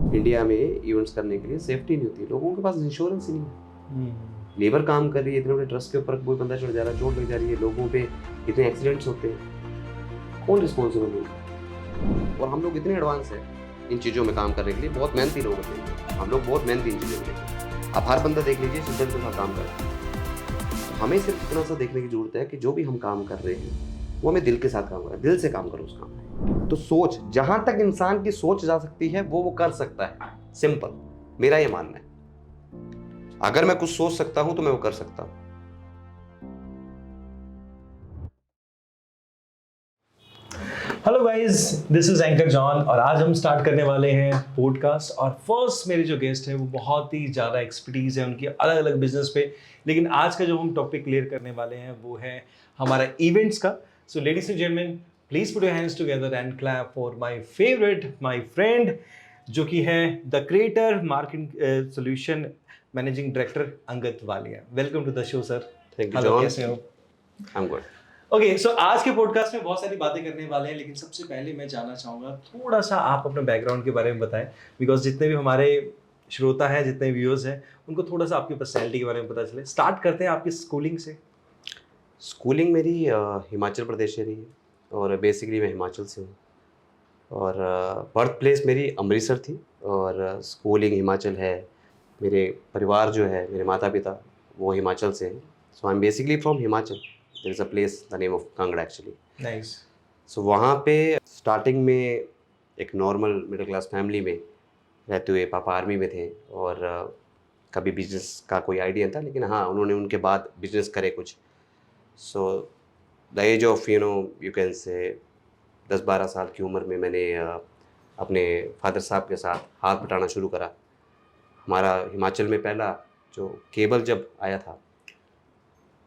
India में events करने के लिए सेफ्टी नहीं होती, लोगों के पास इंश्योरेंस ही नहीं है। लेबर काम कर रही है, इतने बड़े ट्रस्ट के ऊपर कोई बंदा चढ़ जा रहा है, चोट लग जा रही है, लोगों पे इतने एक्सीडेंट्स होते हैं, कौन रिस्पॉन्सिबल होगा? और हम लोग इतने एडवांस हैं इन चीज़ों में काम करने के लिए, बहुत मेहनती लोग होते हैं, हम लोग बहुत मेहनती इन चीज़ों के लिए। आप हर बंदा देख लीजिए शिद्दत के साथ काम कर रहा है। हमें सिर्फ इतना सा देखने की जरूरत है कि जो भी हम काम कर रहे हैं वो हमें दिल के साथ काम कर रहा है, दिल से काम करो उस काम में। तो सोच, जहां तक इंसान की सोच जा सकती है वो कर सकता है, सिंपल, मेरा ये मानना है। अगर मैं कुछ सोच सकता हूं तो मैं वो कर सकता हूं। Hello guys, this is anchor John और आज हम स्टार्ट करने वाले हैं पॉडकास्ट। और फर्स्ट मेरे जो गेस्ट हैं वो बहुत ही ज़्यादा एक्सपर्टीज़ है उनकी अलग अलग बिजनेस पे। लेकिन आज का जो हम टॉपिक क्लियर करने वाले हैं वो है हमारा इवेंट्स का। So ladies and gentleman, please put your hands together and clap for my favourite, my friend, जो कि है the creator marketing solution managing director Angad Walia. Welcome to the show sir. Thank you hello, John. कैसे हो? I am good. Okay, so आज के podcast में बहुत सारी बातें करने वाले हैं, लेकिन सबसे पहले मैं जानना चाहूँगा थोड़ा सा आप अपने बैकग्राउंड के बारे में बताएं। बिकॉज जितने भी हमारे श्रोता हैं, जितने व्यूअर्स हैं, उनको थोड़ा सा आपकी पर्सनैलिटी के बारे में पता चले। स्टार्ट करते हैं आपकी स्कूलिंग से। स्कूलिंग मेरी हिमाचल प्रदेश से रही है और बेसिकली मैं हिमाचल से हूँ। और बर्थ प्लेस मेरी अमृतसर थी और स्कूलिंग हिमाचल है। मेरे परिवार जो है, मेरे माता पिता वो हिमाचल से हैं। So I am basically from Himachal. There is a place the name of Kangra actually. Nice. So वहाँ पे स्टार्टिंग में एक नॉर्मल मिडिल क्लास फैमिली में रहते हुए, पापा आर्मी में थे और कभी बिजनेस का कोई आइडिया था, लेकिन हाँ उन्होंने उनके बाद बिजनेस करे कुछ। So the age of you can say 10-12 साल की उम्र में मैंने अपने फादर साहब के साथ हाथ बटाना शुरू करा। हमारा हिमाचल में पहला जो केबल जब आया था,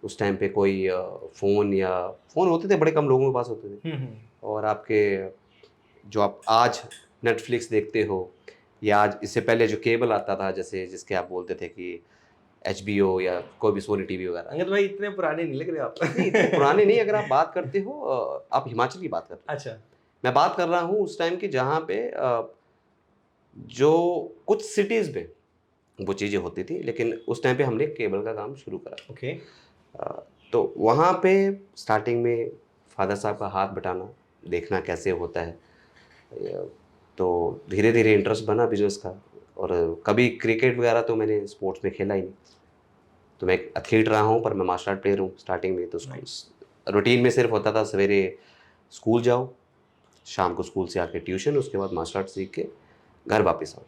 उस टाइम पे कोई फ़ोन होते थे, बड़े कम लोगों के पास होते थे। और आपके जो आप आज नेटफ्लिक्स देखते हो, या आज इससे पहले जो केबल आता था, जैसे जिसके आप बोलते थे कि HBO या कोई भी सोनी टीवी वगैरह। अंगद भाई इतने पुराने नहीं लग रहे आप। नहीं, इतने पुराने नहीं। अगर आप बात करते हो, आप हिमाचल की बात कर रहे हो। अच्छा। मैं बात कर रहा हूँ उस टाइम की जहाँ पे जो कुछ सिटीज़ में वो चीज़ें होती थी, लेकिन उस टाइम पे हमने केबल का काम शुरू करा। ओके। तो वहाँ पे स्टार्टिंग में फादर साहब का हाथ बटाना, देखना कैसे होता है। अ, तो धीरे धीरे इंटरेस्ट बना बिजनेस का। और कभी क्रिकेट वगैरह तो मैंने स्पोर्ट्स में खेला ही नहीं। तो मैं एक एथलीट रहा हूँ, पर मैं मार्शल आर्ट प्लेयर हूँ स्टार्टिंग में। तो रूटीन में सिर्फ होता था सवेरे स्कूल जाओ, शाम को स्कूल से आके ट्यूशन, उसके बाद मार्शल आर्ट सीख के घर वापस आओ।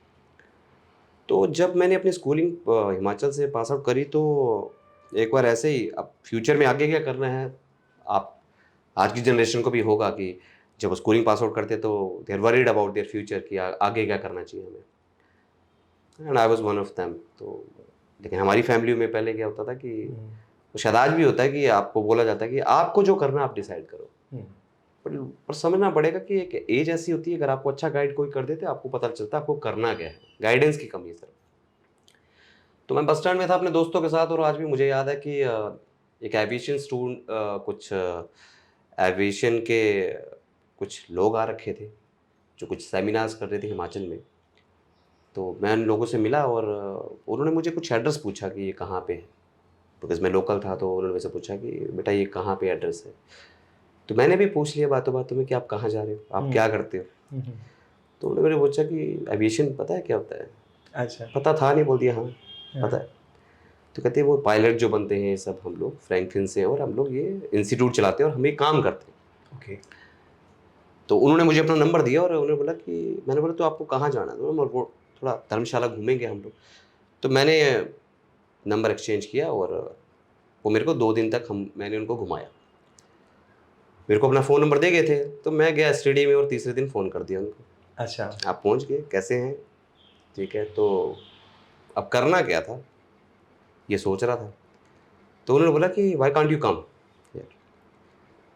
तो जब मैंने अपनी स्कूलिंग हिमाचल से पास आउट करी, तो एक बार ऐसे ही, अब फ्यूचर में आगे क्या करना है, आप आज की जनरेशन को भी होगा कि जब वो स्कूलिंग पास आउट करते तो they are worried about their future कि आगे क्या करना चाहिए हमें। And I was one of them. तो लेकिन हमारी फैमिली में पहले क्या होता था कि वो शायद आज भी होता है कि आपको बोला जाता है कि आपको जो करना है आप डिसाइड करो। पर समझना पड़ेगा कि एक एज ऐसी होती है, अगर आपको अच्छा गाइड कोई कर देते आपको पता चलता है आपको करना क्या है। गाइडेंस की कमी है सर। तो मैं बस स्टैंड में था अपने दोस्तों के साथ, और आज भी मुझे याद है कि एक एविएशन स्टूडेंट, कुछ एविएशन के कुछ लोग आ रखे थे जो कुछ सेमिनार्स कर रहे थे हिमाचल में। तो मैं उन लोगों से मिला और उन्होंने मुझे कुछ एड्रेस पूछा कि ये कहाँ पे है, बिकॉज मैं लोकल था। तो उन्होंने मुझसे पूछा कि बेटा ये कहाँ पे एड्रेस है। तो मैंने भी पूछ लिया बातों बातों में कि आप कहाँ जा रहे हो, आप क्या करते हो। तो उन्होंने मुझे पूछा कि एविएशन पता है क्या होता है। अच्छा। पता था नहीं, बोल दिया हाँ पता है। तो कहते हैं वो पायलट जो बनते हैं सब हम लोग फ्रैंकलिन से हैं, और हम लोग ये इंस्टीट्यूट चलाते हैं और हम ये काम करते हैं। ओके। तो उन्होंने मुझे अपना नंबर दिया और उन्होंने बोला कि, मैंने बोला तो आपको कहाँ जाना है। तो वो थोड़ा धर्मशाला घूमेंगे हम लोग। तो मैंने नंबर एक्सचेंज किया और वो मेरे को 2 दिन तक मैंने उनको घुमाया। मेरे को अपना फ़ोन नंबर दे गए थे, तो मैं गया स्टडी में और तीसरे दिन फ़ोन कर दिया उनको। अच्छा। आप पहुँच गए, कैसे हैं, ठीक है। तो अब करना क्या था ये सोच रहा था। तो उन्होंने बोला कि वाई कांट यू कम।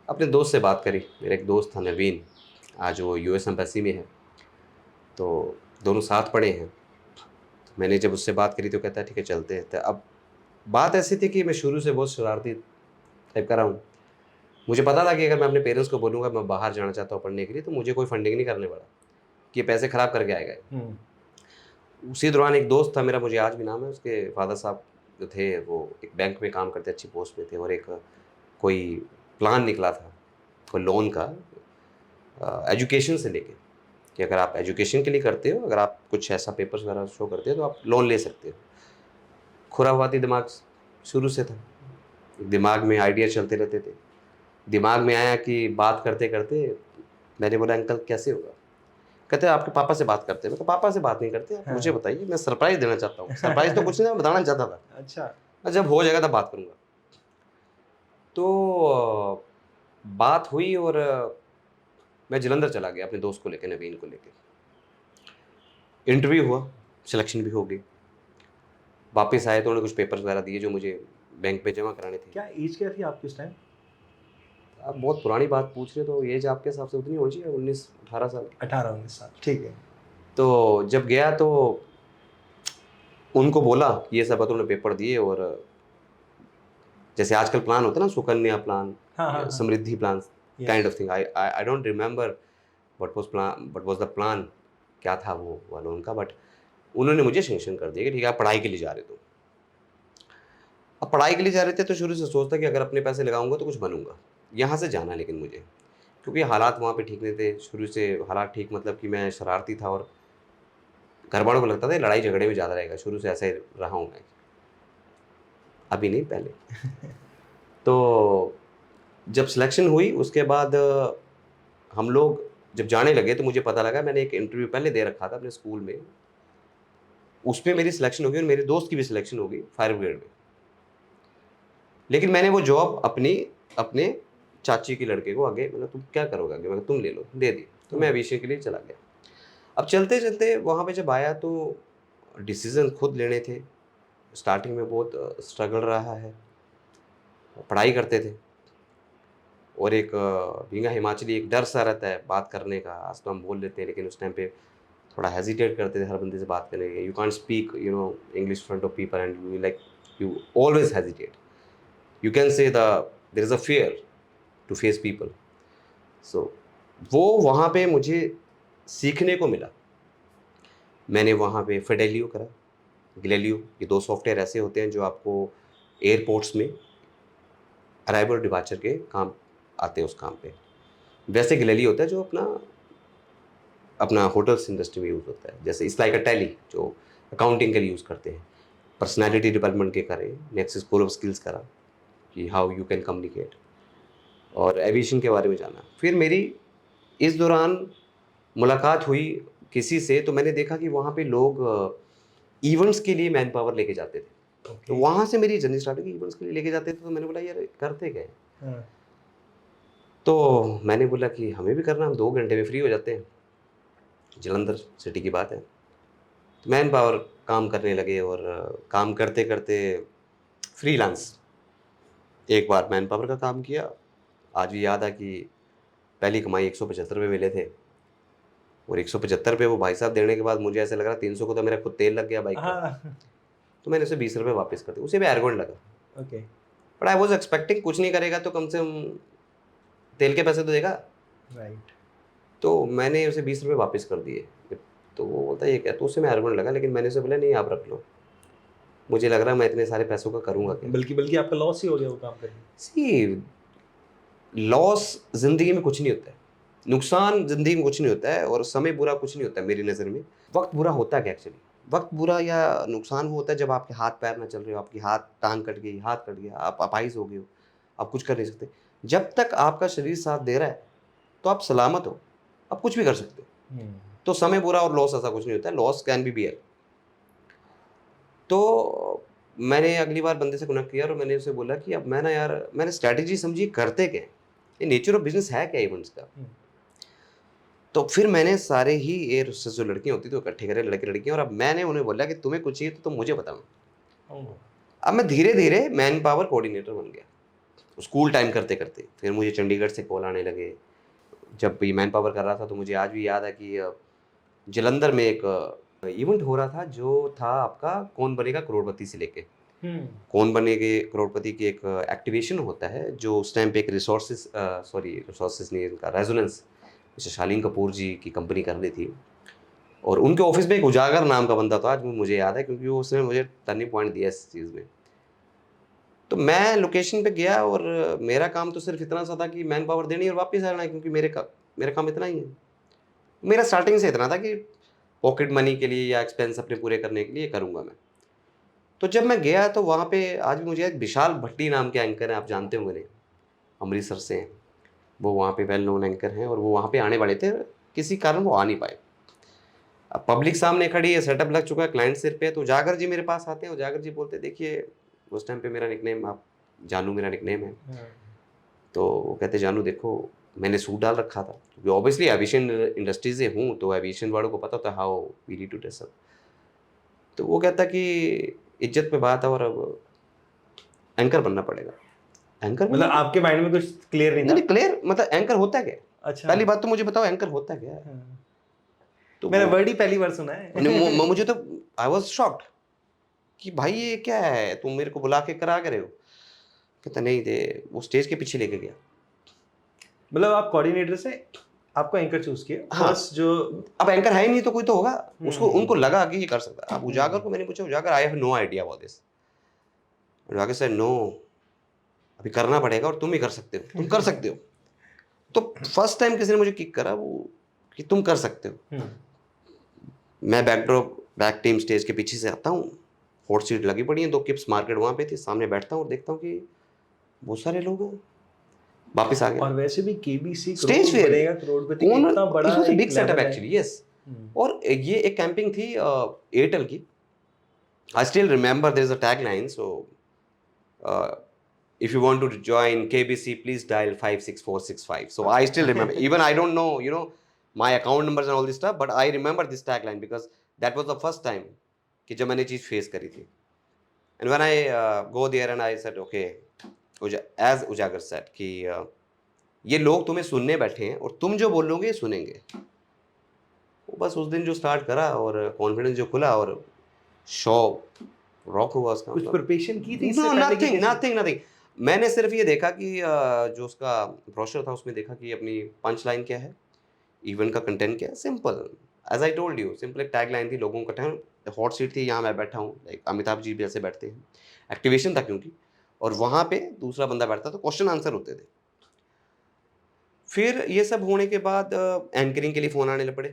अपने दोस्त से बात करी, मेरा एक दोस्त था नवीन, आज वो US एम्बेसी में है। तो दोनों साथ पढ़े हैं। मैंने जब उससे बात करी तो कहता है ठीक है चलते हैं। तो अब बात ऐसी थी कि मैं शुरू से बहुत शरारती टाइप का रहा हूँ। मुझे पता था कि अगर मैं अपने पेरेंट्स को बोलूँगा मैं बाहर जाना चाहता हूँ पढ़ने के लिए, तो मुझे कोई फंडिंग नहीं करने वाला, कि ये पैसे ख़राब करके आएगा। उसी दौरान एक दोस्त था मेरा, मुझे आज भी नाम है, उसके फादर साहब जो थे वो एक बैंक में काम करते, अच्छी पोस्ट में थे, और एक कोई प्लान निकला था कोई लोन का एजुकेशन से लेके, कि अगर आप एजुकेशन के लिए करते हो, अगर आप कुछ ऐसा पेपर्स वगैरह शो करते हो तो आप लोन ले सकते हो। खुराफाती दिमाग शुरू से था, दिमाग में आइडिया चलते रहते थे। दिमाग में आया कि बात करते करते मैंने बोला अंकल कैसे होगा? कहते हैं आपके पापा से बात करते हैं। मैं कहा पापा से बात नहीं करते, आप मुझे हाँ। बताइए, मैं सरप्राइज़ देना चाहता हूँ। सरप्राइज़ तो कुछ नहीं था, मैं बताना चाहता था। अच्छा। जब हो जाएगा तब बात करूँगा। तो बात हुई और मैं जालंधर चला गया अपने दोस्त को लेके, नवीन को लेके। इंटरव्यू हुआ, सिलेक्शन भी हो गई। वापस आए तो उन्होंने कुछ पेपर्स वगैरह दिए जो मुझे बैंक पे जमा कराने थे। क्या एज क्या थी आपकी उस टाइम? आप बहुत पुरानी बात पूछ रहे हो, तो एज आपके हिसाब से उतनी होनी चाहिए, 19-18 साल। 18-19 साल, ठीक है। तो जब गया तो उनको बोला कि ये सब है, तो उन्होंने पेपर दिए, और जैसे आजकल प्लान होता है ना, सुकन्या प्लान, हाँ, हाँ, हाँ। Samriddhi plan, Yes. Kind of thing. I don't remember what was the plan, क्या था वो वाला उनका, बट उन्होंने मुझे सैंक्शन कर दिया कि ठीक है आप पढ़ाई के लिए जा रहे हो। अब पढ़ाई के लिए जा रहे थे तो शुरू से सोचता कि अगर अपने पैसे लगाऊंगा तो कुछ बनूंगा, यहाँ से जाना, लेकिन मुझे क्योंकि हालात वहाँ पे ठीक नहीं थे शुरू से। हालात ठीक मतलब कि मैं शरारती था, और घर वालों को लगता था लड़ाई झगड़े में ज़्यादा रहेगा, शुरू से ऐसे रहा हूँ मैं, अभी नहीं पहले। तो जब सिलेक्शन हुई उसके बाद हम लोग जब जाने लगे तो मुझे पता लगा, मैंने एक इंटरव्यू पहले दे रखा था अपने स्कूल में, उसमें मेरी सिलेक्शन हो गई और मेरे दोस्त की भी सिलेक्शन हो गई फायर ब्रिगेड में। लेकिन मैंने वो जॉब अपनी अपने चाची के लड़के को आगे, मतलब तुम क्या करोगे आगे, मैं तुम ले लो, दे दी। तो मैं एविएशन के लिए चला गया। अब चलते चलते वहाँ पे जब आया तो डिसीजन खुद लेने थे। स्टार्टिंग में बहुत स्ट्रगल रहा है, पढ़ाई करते थे, और एक भींगा हिमाचली एक डर सा रहता है बात करने का। आज तो हम बोल लेते हैं, लेकिन उस टाइम पे थोड़ा हेजिटेट करते थे हर बंदे से बात करने के। You can't speak English front of people and you always hesitate. You can say there is a fear to face people. So वो वहाँ पे मुझे सीखने को मिला। मैंने वहाँ पे फिडेलियो करा, गिलेलियो, ये 2 सॉफ्टवेयर ऐसे होते हैं जो आपको एयरपोर्ट्स में अराइवल और डिपार्चर के काम आते हैं उस काम पे। वैसे गिलेलियो होता है जो अपना अपना होटल्स इंडस्ट्री में यूज़ होता है। जैसे इट्स लाइक अ टैली जो अकाउंटिंग के लिए यूज़ करते हैं। पर्सनैलिटी डेवलपमेंट के करें, नेक्स्ट स्कूल ऑफ स्किल्स करा कि हाउ यू कैन कम्युनिकेट, और एविएशन के बारे में जाना। फिर मेरी इस दौरान मुलाकात हुई किसी से, तो मैंने देखा कि वहाँ पे लोग इवेंट्स के लिए मैन पावर लेके जाते थे। तो ओके। वहाँ से मेरी जर्नी स्टार्ट हुई, इवेंट्स के लिए लेके जाते थे। तो मैंने बोला यार करते क्या है? हाँ। तो मैंने बोला कि हमें भी करना, हम 2 घंटे में फ्री हो जाते हैं। जालंधर सिटी की बात है। तो मैन पावर काम करने लगे, और काम करते करते फ्रीलांस एक बार मैन पावर का काम किया। आज भी याद है कि पहली कमाई ₹175 मिले थे, और ₹175 वो भाई साहब देने के बाद मुझे ऐसा लग रहा 300 को तो मेरा खुद तेल लग गया बाइक का। हाँ। तो मैंने उसे ₹20 वापस कर दिए। उसे भी एरोगेंट लगा, okay. But I was expecting कुछ नहीं करेगा तो कम से कम तेल के पैसे तो देगा। राइट। तो मैंने उसे ₹20 वापस कर दिए। तो वो बोलता है ये क्या? तो उसे मैं एरोगेंट लगा, लेकिन मैंने उसे बोला नहीं आप रख लो। मुझे लग रहा है मैं इतने सारे पैसों का करूँगा क्या? बल्कि बल्कि आपका लॉस ही हो गया वो काम करके। सी लॉस ज़िंदगी में कुछ नहीं होता है, नुकसान ज़िंदगी में कुछ नहीं होता है, और समय बुरा कुछ नहीं होता है मेरी नज़र में। वक़्त बुरा होता है क्या एक्चुअली? वक़्त बुरा या नुकसान वो होता है जब आपके हाथ-पैर ना चल रहे हो, आपकी टाँग कट गई, हाथ कट गया, आप अपाहिज हो गए हो, आप कुछ कर नहीं सकते। जब तक आपका शरीर साथ दे रहा है, तो आप सलामत हो, आप कुछ भी कर सकते हो। हम्म। तो समय बुरा और लॉस ऐसा कुछ नहीं होता है, लॉस कैन बी बियर। तो मैंने अगली बार बंदे से कनेक्ट किया और मैंने उसे बोला कि अब मैं ना यार, मैंने स्ट्रैटेजी समझी करते क्या हैं? ये नेचर ऑफ बिज़नेस है क्या इवेंट्स का? तो फिर मैंने सारे ही एयर होस्टेस जो लड़कियाँ होती थी वो इकट्ठे करे, लड़के-लड़कियाँ, और अब मैंने उन्हें बोला कि तुम्हें कुछ चाहिए तो तुम मुझे बताओ। ओह। अब मैं धीरे-धीरे मैन पावर कोऑर्डिनेटर बन गया। स्कूल टाइम करते-करते फिर मुझे चंडीगढ़ से कॉल आने लगे। जब ये मैन पावर कर रहा था तो मुझे आज भी याद है कि जालंधर में एक इवेंट हो रहा था जो था आपका कौन बनेगा करोड़पति से लेके। हम्म। कौन बनेगे करोड़पति की एक एक्टिवेशन होता है जो उस टाइम पे एक रिसोर्सेज नहीं, इनका रेजोनेंस मिस्टर शालीन कपूर जी की कंपनी कर रही थी। और उनके ऑफिस में एक उजागर नाम का बंदा था, आज मुझे याद है क्योंकि वो उसने मुझे टर्निंग पॉइंट दिया इस चीज़ में। तो मैं लोकेशन पे गया और मेरा काम तो सिर्फ इतना सा था कि मैन पावर देनी और वापस आना है, क्योंकि मेरा काम इतना ही है। मेरा स्टार्टिंग से इतना था कि पॉकेट मनी के लिए या एक्सपेंस अपने पूरे करने के लिए करूँगा मैं। तो जब मैं गया तो वहाँ पे आज भी मुझे एक विशाल भट्टी नाम के एंकर हैं, आप जानते होंगे, नहीं, अमृतसर से हैं। वो वहाँ पे वेल नोन एंकर हैं और वो वहाँ पे आने वाले थे, किसी कारण वो आ नहीं पाए। अब पब्लिक सामने खड़ी है, सेटअप लग चुका है, क्लाइंट सिर पे है, तो उजागर जी मेरे पास आते हैं। उजागर जी बोलते हैं, देखिए उस टाइम पे मेरा निकनेम आप जानू मेरा निकनेम है। तो वो कहते, जानू देखो मैंने सूट डाल रखा था क्योंकि ऑब्वियसली एविएशन इंडस्ट्री से हूँ, तो एविएशन वालों को पता था how we need to dress up. तो वो कहता कि इज्जत पे बात है और अब एंकर बनना पड़ेगा। एंकर मतलब आपके माइंड में कुछ क्लियर नहीं था? नहीं क्लियर, मतलब एंकर होता क्या है? अच्छा। पहली बात तो मुझे बताओ एंकर होता क्या है? हाँ। तो मैंने वर्ड ही पहली बार सुना है। मुझे तो आई वाज शॉक्ड कि भाई ये क्या है, तुम मेरे को बुला के करा के रहे हो? कहता नहीं दे, वो स्टेज के पीछे लेके गया। मतलब आप कोऑर्डिनेटर से आपको एंकर चूज किया हाँ, फर्स्ट जो। अब एंकर है ही नहीं तो कोई तो होगा, उसको उनको हम्म। लगा कि ये कर सकता है। अब उजागर को मैंने पूछा, Ujagar I have no idea about this. Ujagar से नो, अभी करना पड़ेगा और तुम ही कर सकते हो, तुम कर सकते हो। तो फर्स्ट टाइम किसी ने मुझे किक करा वो कि तुम कर सकते हो। मैं बैक टीम स्टेज के पीछे से आता हूँ, 4 सीट लगी पड़ी हैं, 2 किप्स मार्केट वहाँ पे थी, सामने बैठता हूँ और देखता हूँ कि बहुत सारे लोग हैं। वापस आ गया। और वैसे भी केबीसी स्टेज फेयर बनेगा करोड़पति कौन, इतना बड़ा इट वाज अ एक बिग सेटअप लेवल है। Actually, yes. और ये एक कैंपिंग थी एयरटेल की। I still remember there is a tagline, so if you want to join KBC please dial 56465. So I still remember, even I don't know, my account numbers and all this stuff, but I remember this tagline because that was the first time कि जब मैंने चीज़ face करी थी। And when I go there and I said okay, as उजागर said कि ये लोग तुम्हें सुनने बैठे हैं और तुम जो बोलोगे सुनेंगे। वो बस उस दिन जो स्टार्ट करा और कॉन्फिडेंस जो खुला और शो रॉक हुआ उसका। कुछ प्रिपरेशन की थी इससे नो, पहले कि नथिंग कैसे? Nothing nothing. मैंने सिर्फ ये देखा कि जो उसका ब्रोशर था उसमें देखा कि अपनी पंच लाइन क्या है, इवेंट का कंटेंट क्या है, simple as I told you, simple एक टैग लाइन थी, लोगों का टाइम, हॉट सीट थी, यहाँ मैं बैठा हूँ, लाइक अमिताभ जी भी ऐसे बैठते हैं, एक्टिवेशन था क्योंकि, और वहाँ पे दूसरा बंदा बैठता तो क्वेश्चन आंसर होते थे। फिर ये सब होने के बाद एंकरिंग के लिए फ़ोन आने लग पड़े।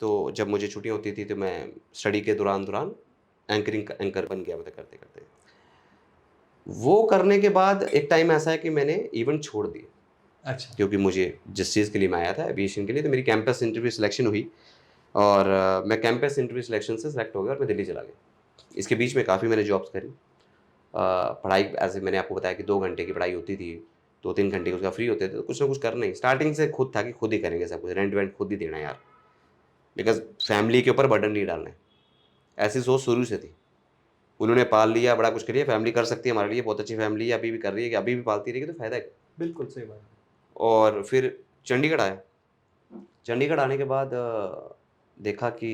तो जब मुझे छुट्टियाँ होती थी तो मैं स्टडी के दौरान एंकरिंग एंकर बन गया, मतलब करते करते। वो करने के बाद एक टाइम ऐसा है कि मैंने इवेंट छोड़ दिया। अच्छा। क्योंकि मुझे जिस चीज़ के लिए मैं आया था एविएशन के लिए, तो मेरी कैंपस इंटरव्यू सिलेक्शन हुई और मैं कैंपस इंटरव्यू सिलेक्शन से सेलेक्ट हो गया और मैं दिल्ली चला गया। इसके बीच में काफ़ी मैंने जॉब्स करी। पढ़ाई ऐसे मैंने आपको बताया कि 2 घंटे की पढ़ाई होती थी, 2-3 घंटे उसका फ्री होते थे, तो कुछ ना कुछ करना ही। स्टार्टिंग से खुद था कि खुद ही करेंगे सब कुछ, रेंट वेंट खुद ही देना है यार, बिकॉज़ फैमिली के ऊपर बर्डन नहीं डालना है। ऐसी सोच शुरू से थी। उन्होंने पाल लिया, बड़ा कुछ कर लिया, फैमिली कर सकती है हमारे लिए, बहुत अच्छी फैमिली है, अभी भी कर रही है, कि अभी भी पालती रहेगी तो फ़ायदा है। बिल्कुल सही बात। और फिर चंडीगढ़ आया। चंडीगढ़ आने के बाद देखा कि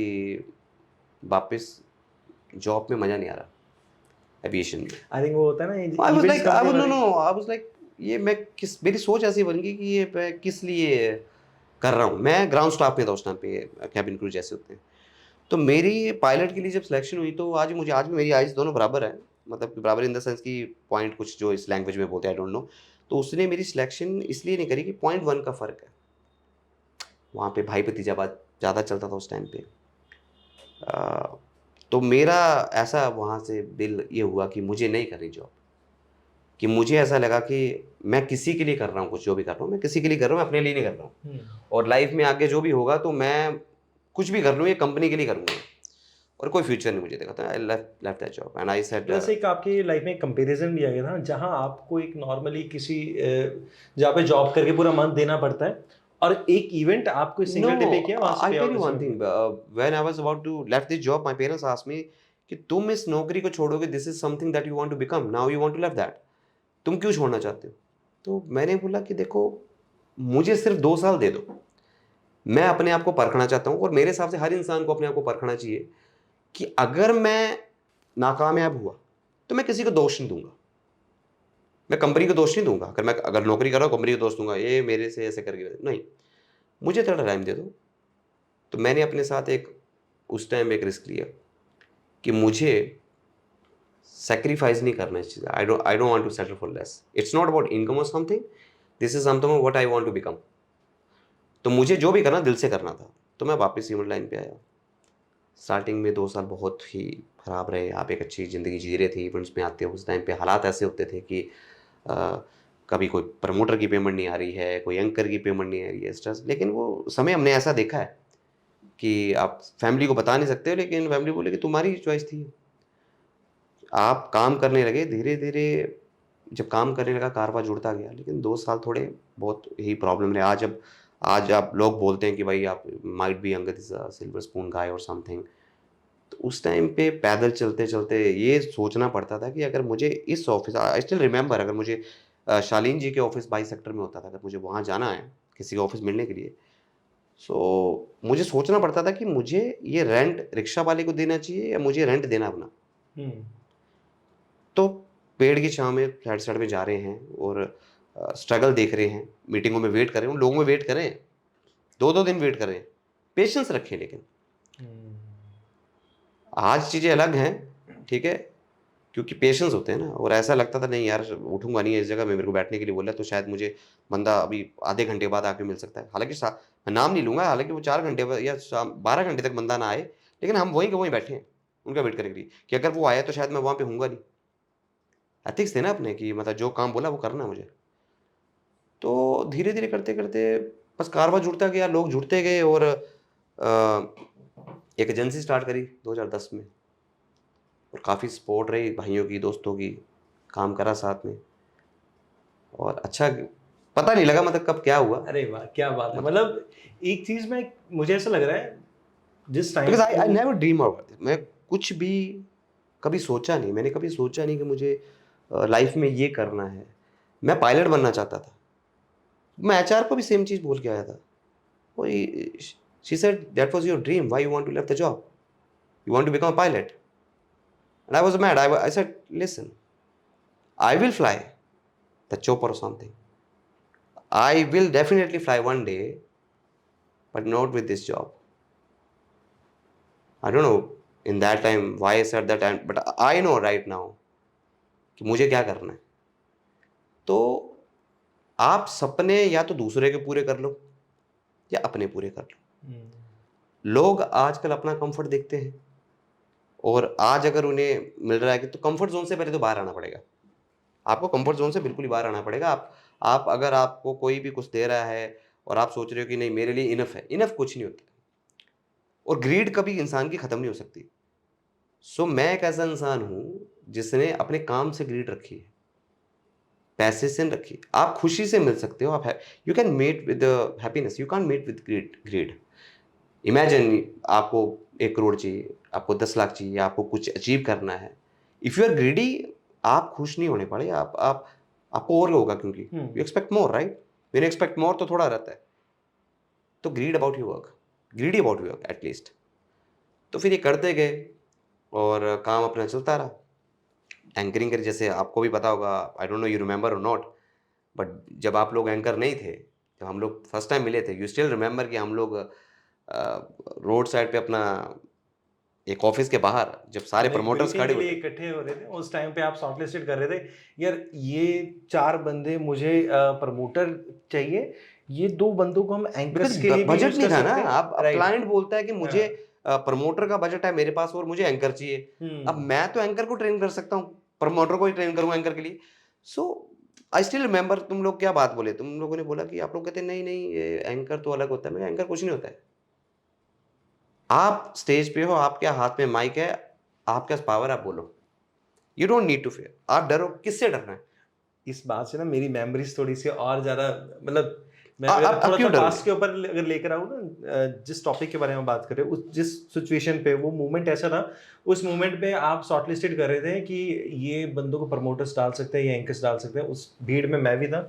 वापस जॉब में मज़ा नहीं आ रहा, एविएशन में। आई थिंक वो होता है ना ये I was events like, I company was no वाले। नो आई वाज़ लाइक ये मैं किस, मेरी सोच ऐसी बन गई कि ये मैं किस लिए कर रहा हूँ। मैं ग्राउंड स्टाफ में था उस टाइम पे, कैबिन क्रू जैसे होते हैं। तो मेरी पायलट के लिए जब सिलेक्शन हुई तो आज भी मेरी आइज़ दोनों बराबर है, मतलब कि बराबर इन द सेंस कि पॉइंट कुछ जो इस लैंग्वेज में बोलते हैं आई डोंट नो। तो उसने मेरी सिलेक्शन इसलिए नहीं करी कि 0.1 का फ़र्क है। वहाँ पे भाई भतीजावाद ज़्यादा चलता था उस टाइम पे। तो मेरा ऐसा वहाँ से दिल ये हुआ कि मुझे नहीं करनी जॉब, कि मुझे ऐसा लगा कि मैं किसी के लिए कर रहा हूँ, कुछ जो भी कर रहा हूँ मैं किसी के लिए कर रहा हूँ, मैं अपने लिए नहीं कर रहा हूँ। और लाइफ में आगे जो भी होगा तो मैं कुछ भी कर लूँ ये कंपनी के लिए करूँगा, और कोई फ्यूचर नहीं मुझे देखा था। I left that job and I said, plus एक आपके लाइफ में कंपैरिजन भी आ गया था जहां आपको एक नॉर्मली किसी जहाँ पे जॉब करके पूरा मंथ देना पड़ता है और एक इवेंट आपको सिंगल डे पे किया, वहां से I pay tell out you one receive thing, when I was about to left this job my parents asked me कि तुम इस नौकरी को छोड़ोगे, this is something that you want to become, now you want to left that, तुम क्यों छोड़ना चाहते हो? तो मैंने बोला कि देखो मुझे सिर्फ 2 साल दे दो, मैं अपने आप को परखना चाहता हूँ, और मेरे हिसाब से हर इंसान को अपने आप को परखना चाहिए कि अगर मैं नाकामयाब हुआ तो मैं किसी को दोष नहीं दूंगा, मैं कंपनी को दोष नहीं दूंगा। अगर नौकरी कर रहा हूँ कंपनी को दोष दूंगा, ये मेरे से ऐसे करके नहीं, मुझे थोड़ा टाइम दे दो। तो मैंने अपने साथ एक उस टाइम एक रिस्क लिया कि मुझे सेक्रीफाइस नहीं करना इस चीज़। I don't want to settle for less. It's not about income और something, this is something what I want to become. तो मुझे जो भी करना दिल से करना था। तो मैं वापस इवेंट लाइन पे आया। स्टार्टिंग में 2 साल बहुत ही ख़राब रहे। आप एक अच्छी ज़िंदगी जी रहे थे, इवेंट्स में आते हो, उस टाइम पे हालात ऐसे होते थे कि अ, कभी कोई प्रमोटर की पेमेंट नहीं आ रही है, कोई एंकर की पेमेंट नहीं आ रही है, स्ट्रेस। लेकिन वो समय हमने ऐसा देखा है कि आप फैमिली को बता नहीं सकते, लेकिन फैमिली बोले कि तुम्हारी चॉइस थी। आप काम करने लगे, धीरे-धीरे जब काम करने लगा कारवां जुड़ता गया। लेकिन 2 साल थोड़े बहुत ही प्रॉब्लम रहे। आज आप लोग बोलते हैं कि भाई आप might be Angad is a silver spoon guy और समथिंग। तो उस टाइम पे पैदल चलते-चलते ये सोचना पड़ता था कि अगर मुझे इस ऑफ़िस, आई स्टिल रिमेंबर, अगर मुझे शालीन जी के ऑफ़िस 22 सेक्टर में होता था, अगर मुझे वहाँ जाना है किसी ऑफ़िस मिलने के लिए, सो मुझे सोचना पड़ता था कि मुझे ये रेंट रिक्शा वाले को देना चाहिए या मुझे रेंट देना अपना। तो पेड़ की छाँव में साइड-साइड में जा रहे हैं और स्ट्रगल देख रहे हैं, मीटिंगों में वेट कर रहे हैं, उन लोगों में वेट करें, 2-2 दिन वेट कर रहे हैं, पेशेंस रखें लेकिन। आज चीज़ें अलग हैं, ठीक है? क्योंकि पेशेंस होते हैं ना, और ऐसा लगता था नहीं यार उठूँगा नहीं इस जगह में, मेरे को बैठने के लिए बोला है तो शायद मुझे बंदा अभी आधे घंटे बाद आके मिल सकता है। हालाँकि मैं नाम नहीं लूँगा, हालाँकि वो 4 घंटे बाद या शाम 12 घंटे तक बंदा ना आए, लेकिन हम वहीं के वहीं बैठे हैं, उनका वेट करने के लिए कि अगर वो आया तो शायद मैं वहाँ पे होऊँगा नहीं। एथिक्स थे ना अपने कि मतलब जो काम बोला वो करना है मुझे। तो धीरे-धीरे करते-करते बस कारवां जुड़ता गया, लोग जुड़ते गए और एक एजेंसी स्टार्ट करी 2010 में और काफ़ी सपोर्ट रही भाइयों की, दोस्तों की, काम करा साथ में और अच्छा पता नहीं लगा मतलब कब क्या हुआ। अरे वाह, क्या बात है! मतलब मतलब एक चीज़ में मुझे ऐसा लग रहा है, जिस टाइम बिकॉज़ आई पे आई वो नेवर ड्रीम अबाउट दिस। मैं कुछ भी कभी सोचा नहीं, मैंने कभी सोचा नहीं कि मुझे लाइफ़ में ये करना है। मैं पायलट बनना चाहता था। मैं एचआर को भी सेम चीज़ बोल के आया था। वही she said that was your dream, why you want to leave the job? You want to become a pilot? And I was mad. I said, listen, I will fly the chopper or something. I will definitely fly one day, but not with this job. I don't know in that time why I said that, but I know right now कि मुझे क्या करना है। तो आप सपने या तो दूसरे के पूरे कर लो या अपने पूरे कर लो। लोग आजकल अपना कंफर्ट देखते हैं और आज अगर उन्हें मिल रहा है कि तो कंफर्ट जोन से पहले तो बाहर आना पड़ेगा। आपको कंफर्ट ज़ोन से बिल्कुल ही बाहर आना पड़ेगा। आप अगर आपको कोई भी कुछ दे रहा है और आप सोच रहे हो कि नहीं मेरे लिए इनफ़ है, इनफ़ कुछ नहीं होता और ग्रीड कभी इंसान की ख़त्म नहीं हो सकती। सो मैं एक ऐसा इंसान हूँ जिसने अपने काम से ग्रीड रखी है, पैसे से नहीं रखी। आप खुशी से मिल सकते हो, आप है you can met with happiness, you can't met with greed. Imagine आपको 1 करोड़ चाहिए, आपको 10 लाख चाहिए, आपको कुछ अचीव करना है। इफ़ यू आर ग्रीडी आप खुश नहीं होने वाले, आप आपको और होगा क्योंकि you expect more right? When you expect more तो थोड़ा रहता है। तो greed about your work, greedy about your work at least. तो फिर ये करते गए और काम अपना चलता रहा। एंकरिंग के जैसे आपको भी पता होगा, I don't know you remember और नॉट, बट जब आप लोग एंकर नहीं थे, जब हम लोग फर्स्ट टाइम मिले थे, यू स्टिल रिमेंबर कि हम लोग रोड साइड पे अपना एक ऑफिस के बाहर जब सारे हम एक प्रमोटर्स मीटिंग खड़े के हुए लिए थे। इकट्ठे हो रहे थे, उस टाइम पे आप शॉर्टलिस्टेड कर रहे थे, यार ये 4 बंदे मुझे प्रमोटर चाहिए, ये 2 बंदों को हम बिकॉज एंकर्स के लिए भी बजट यूज़ नहीं कर था ना। सकते हैं। अब राइट। क्लाइंट बोलता है कि मुझे हाँ। प्रमोटर का बजट है मेरे पास और मुझे एंकर चाहिए। अब हुँ। मैं तो एंकर को ट्रेन कर सकता हूँ, प्रमोटर को ही ट्रेन करूँगा एंकर के लिए। सो आई स्टिल रिमेंबर तुम लोग क्या बात बोले, तुम लोगों ने बोला कि आप लोग कहते हैं नहीं नहीं ये एंकर तो अलग होता है। मैं एंकर कुछ नहीं होता है। आप स्टेज पे हो, आपके हाथ में माइक है, आपके पास पावर, आप बोलो। You don't need to fear. आप डरो, किससे डरना है? इस बात से ना मेरी मेमोरीज थोड़ी-सी और ज़्यादा, मतलब मैं अगर आप थोड़ा-सा क्यों डरोगे? पास्ट के ऊपर अगर लेकर आऊँ ना, जिस टॉपिक के बारे में बात कर रहे हो, उस जिस सिचुएशन पे वो मोमेंट ऐसा था, उस मोमेंट पे आप शॉर्टलिस्टेड कर रहे थे कि ये बंदों को प्रमोटर्स डाल सकते हैं या एंकर्स डाल सकते हैं। उस भीड़ में मैं भी था,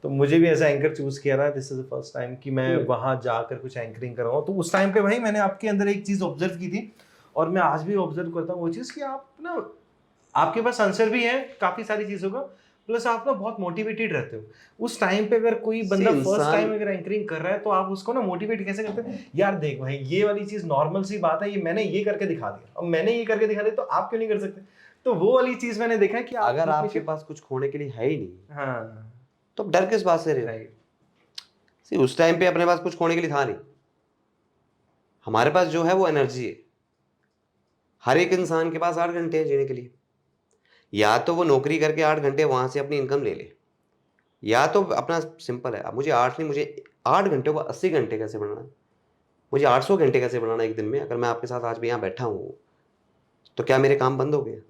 तो मुझे भी एज़ अ एंकर चूज़ किया था। This is the first time कि मैं वहाँ जाकर कुछ एंकरिंग कर रहा हूँ। तो उस टाइम पे भाई मैंने आपके अंदर एक चीज़ ऑब्ज़र्व की थी और मैं आज भी ऑब्ज़र्व करता हूँ वो चीज़ कि आप ना, आपके पास आंसर भी है काफ़ी सारी चीज़ों का, प्लस आप ना बहुत मोटिवेटेड रहते हो उस टाइम पे। अगर कोई बंदा फर्स्ट टाइम अगर एंकरिंग कर रहा है तो आप उसको ना मोटिवेट कैसे करते हैं, यार देख भाई ये वाली चीज नॉर्मल सी बात है, ये मैंने ये करके दिखा दिया, अब मैंने ये करके दिखा दिया तो आप क्यों नहीं कर सकते। तो वो वाली चीज मैंने देखा है कि आप अगर आपके पास कुछ खोने के लिए है ही नहीं, हाँ तो डर किस बात से रहे हो? राइट। See, उस टाइम पे अपने पास कुछ खोने के लिए था नहीं, हमारे पास जो है वो एनर्जी है। हर एक इंसान के पास 8 घंटे हैं जीने के लिए। या तो वो नौकरी करके 8 घंटे वहां से अपनी इनकम ले ले, या तो अपना सिंपल है, अब मुझे 8 नहीं, मुझे 8 घंटे को 80 घंटे कैसे बनाना है, मुझे 800 घंटे कैसे बनाना है एक दिन में। अगर मैं आपके साथ आज भी यहाँ बैठा हूँ तो क्या मेरे काम बंद हो गए?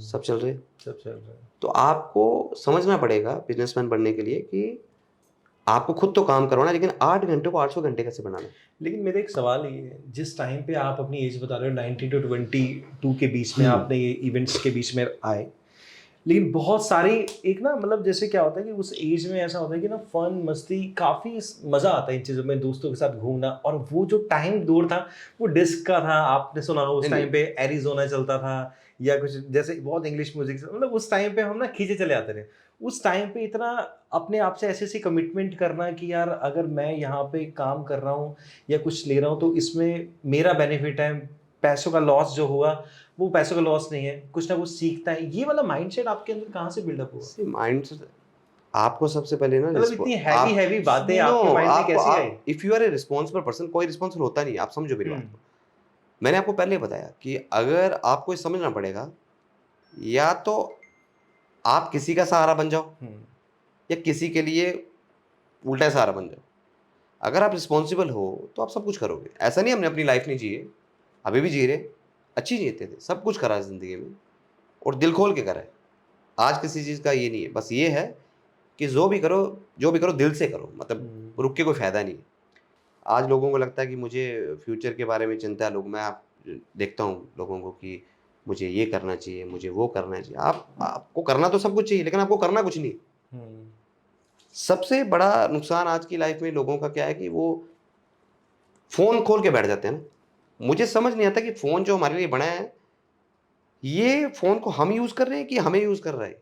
सब चल रहे। सब चल रहा है। तो आपको समझना पड़ेगा बिजनेसमैन बनने के लिए कि आपको खुद तो काम करवाना है, लेकिन 8 घंटे को 800 घंटे कैसे बनाना है। लेकिन मेरा एक सवाल ये है, जिस टाइम पे आप अपनी एज बता रहे हो 19 to 22 के बीच में आपने ये इवेंट्स के बीच में आए, लेकिन बहुत सारी एक ना मतलब जैसे क्या होता है कि उस एज में ऐसा होता है कि ना फन मस्ती काफ़ी मज़ा आता है इन चीज़ों में, दोस्तों के साथ घूमना। और वो जो टाइम दौर था वो डिस्क का था, आपने सुना हो उस टाइम पे एरिजोना चलता था या कुछ जैसे बहुत इंग्लिश म्यूजिक, मतलब उस टाइम पे हम ना खींचे चले आते थे। उस टाइम पे इतना अपने आप से ऐसे ऐसी कमिटमेंट करना कि यार अगर मैं यहाँ पे काम कर रहा हूँ या कुछ ले रहा हूँ तो इसमें मेरा बेनिफिट है, पैसों का लॉस जो हुआ वो पैसों का लॉस नहीं है, कुछ ना कुछ सीखता है, ये वाला माइंडसेट आपके अंदर कहाँ से बिल्डअप हुआ? माइंड आपको सबसे पहले ना मतलब इतनी हैवी हैवी बातें आपके माइंड में कैसे आई? If you are a responsible person, कोई रिस्पॉन्सिबल होता नहीं, आप समझो मेरी बात को। मैंने आपको पहले बताया कि अगर आपको ये समझना पड़ेगा, या तो आप किसी का सहारा बन जाओ या किसी के लिए उल्टा सहारा बन जाओ। अगर आप रिस्पॉन्सिबल हो तो आप सब कुछ करोगे। ऐसा नहीं हमने अपनी लाइफ नहीं जी है, अभी भी जी रहे, अच्छी जीते थे, सब कुछ करा है ज़िंदगी में और दिल खोल के करा है। आज किसी चीज़ का ये नहीं है, बस ये है कि जो भी करो दिल से करो, मतलब रुक के कोई फ़ायदा नहीं है। आज लोगों को लगता है कि मुझे फ्यूचर के बारे में चिंता है, लोग मैं आप देखता हूँ लोगों को कि मुझे ये करना चाहिए, मुझे वो करना चाहिए। आपको करना तो सब कुछ चाहिए, लेकिन आपको करना कुछ नहीं। सबसे बड़ा नुकसान आज की लाइफ में लोगों का क्या है कि वो फ़ोन खोल के बैठ जाते हैं ना। मुझे समझ नहीं आता कि फ़ोन जो हमारे लिए बना है, ये फ़ोन को हम यूज़ कर रहे हैं कि हमें यूज़ कर रहा है।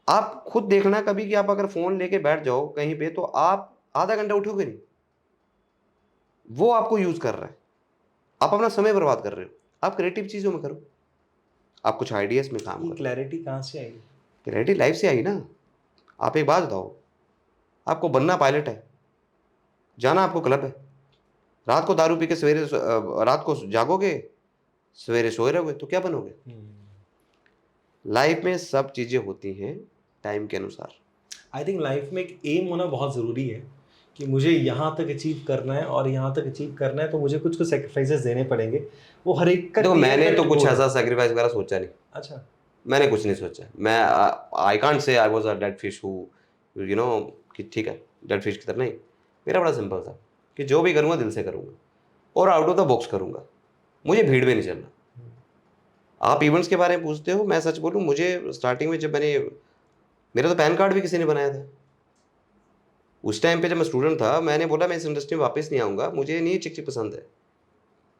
आप खुद देखना कभी कि आप अगर फ़ोन लेके बैठ जाओ कहीं पे तो आप आधा घंटा उठोगे नहीं। वो आपको यूज़ कर रहा है। आप अपना समय बर्बाद कर रहे हो। आप क्रिएटिव चीज़ों में करो। आप कुछ आइडियाज़ में काम ये करो। क्लैरिटी कहाँ से आई? क्रिएटिव लाइफ से आई ना। आप एक बात बताओ, आपको बनना पायलट है, जाना आपको क्लब है। रात को दारू पी के रात को जागोगे, सवेरे सोए रहोगे तो क्या बनोगे? लाइफ में सब चीज़ें होती हैं टाइम के अनुसार। आई थिंक लाइफ में एक एम होना बहुत ज़रूरी है कि मुझे यहाँ तक अचीव करना है, और यहाँ तक अचीव करना है तो मुझे कुछ कुछ सेक्रीफाइसेस देने पड़ेंगे। वो हर एक का देखो clear मैंने cut तो कुछ goal है। ऐसा सैक्रिफाइस वगैरह सोचा नहीं। अच्छा। मैंने कुछ नहीं सोचा। मैं आई कांट से I was a dead fish who you know कि ठीक है डेड फिश की तरह नहीं। मेरा बड़ा सिंपल था कि जो भी करूँगा दिल से करूँगा और आउट ऑफ द बॉक्स करूँगा। मुझे भीड़ में नहीं चलना। आप इवेंट्स के बारे में पूछते हो, मैं सच बोलूँ, मुझे स्टार्टिंग में जब मेरा तो पैन कार्ड भी किसी ने बनाया था। उस टाइम पे जब मैं स्टूडेंट था, मैंने बोला मैं इस इंडस्ट्री में वापस नहीं आऊँगा, मुझे नहीं चिक-चिक पसंद है।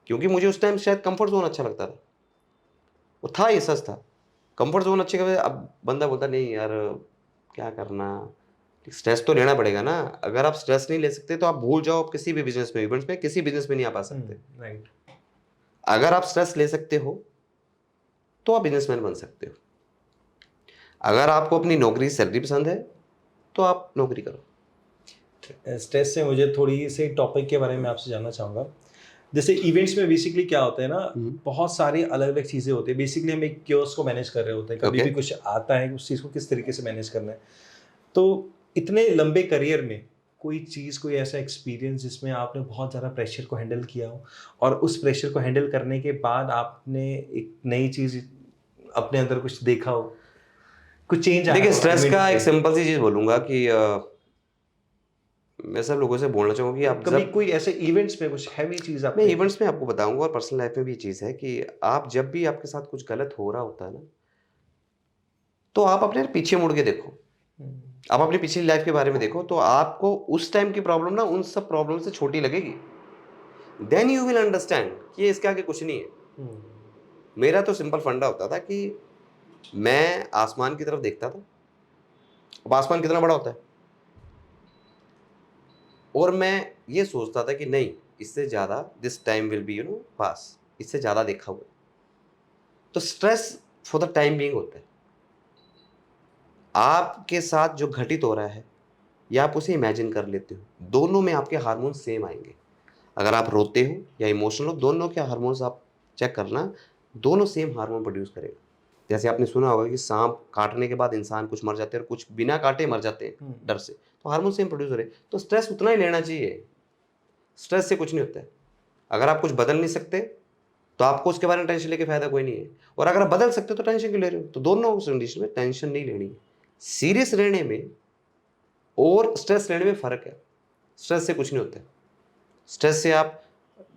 क्योंकि मुझे उस टाइम शायद कम्फर्ट ज़ोन अच्छा लगता था। वो था ये सच था। कम्फर्ट ज़ोन अच्छे का अब बंदा बोलता नहीं यार क्या करना, स्ट्रेस तो लेना पड़ेगा ना। अगर आप स्ट्रेस नहीं ले सकते तो आप भूल जाओ, आप किसी भी बिज़नेस में, इवेंट्स में किसी बिज़नेस में नहीं आ पा सकते। राइट। अगर आप स्ट्रेस ले सकते हो, तो आप बिज़नेसमैन बन सकते हो। अगर आपको अपनी नौकरी सैलरी पसंद है, तो आप नौकरी करो। स्ट्रेस से मुझे थोड़ी सी टॉपिक के बारे में आपसे जानना चाहूँगा। जैसे इवेंट्स में बेसिकली क्या होता है ना, बहुत सारी अलग अलग चीज़ें होती है। बेसिकली हम एक क्योस को मैनेज कर रहे होते हैं, कभी भी कुछ आता है उस चीज़ को किस तरीके से मैनेज करना है। तो इतने लंबे करियर में कोई चीज़, कोई ऐसा एक्सपीरियंस जिसमें आपने बहुत ज़्यादा प्रेशर को हैंडल किया हो और उस प्रेशर को हैंडल करने के बाद आपने एक नई चीज़ अपने अंदर कुछ देखा हो, कुछ चेंज आया हो? देखिए स्ट्रेस event का पे? एक सिंपल सी चीज़ बोलूँगा कि मैं सब लोगों से बोलना चाहूँगा कि आप कभी जब कोई ऐसे इवेंट्स में कुछ हैवी चीज़ मैं आपने इवेंट्स में आपको बताऊँगा और पर्सनल लाइफ में भी ये चीज़ है कि आप जब भी आपके साथ कुछ गलत हो रहा होता है ना, तो आप अपने पीछे मुड़ के देखो। आप अपनी पिछली लाइफ के बारे में देखो तो आपको उस टाइम की प्रॉब्लम ना उन सब प्रॉब्लम से छोटी लगेगी। देन यू विल अंडरस्टैंड कि इसके आगे कुछ नहीं है। मेरा तो सिंपल फंडा होता था कि मैं आसमान की तरफ देखता था, अब आसमान कितना बड़ा होता है, और मैं ये सोचता था कि नहीं, इससे ज़्यादा दिस टाइम विल बी पास, इससे ज़्यादा देखा हुआ है। तो stress for the time being होता है। आपके साथ जो घटित हो रहा है या आप उसे इमेजिन कर लेते हो, दोनों में आपके हार्मोन सेम आएंगे। अगर आप रोते हो या इमोशनल हो, दोनों के हार्मोन्स आप चेक करना, दोनों सेम हार्मोन प्रोड्यूस करेगा। जैसे आपने सुना होगा कि सांप काटने के बाद इंसान कुछ मर जाते हैं और कुछ बिना काटे मर जाते हैं डर से, तो हार्मोन सेम प्रोड्यूस हो रहे हैं। तो स्ट्रेस उतना ही लेना चाहिए, स्ट्रेस से कुछ नहीं होता है। अगर आप कुछ बदल नहीं सकते तो आपको उसके बारे में टेंशन लेके फायदा कोई नहीं है, और अगर आप बदल सकते हो तो टेंशन क्यों ले रहे हो। तो दोनों कंडीशन में टेंशन नहीं लेनी है। सीरियस रहने में और स्ट्रेस लेने में फर्क है। स्ट्रेस से कुछ नहीं होता है, स्ट्रेस से आप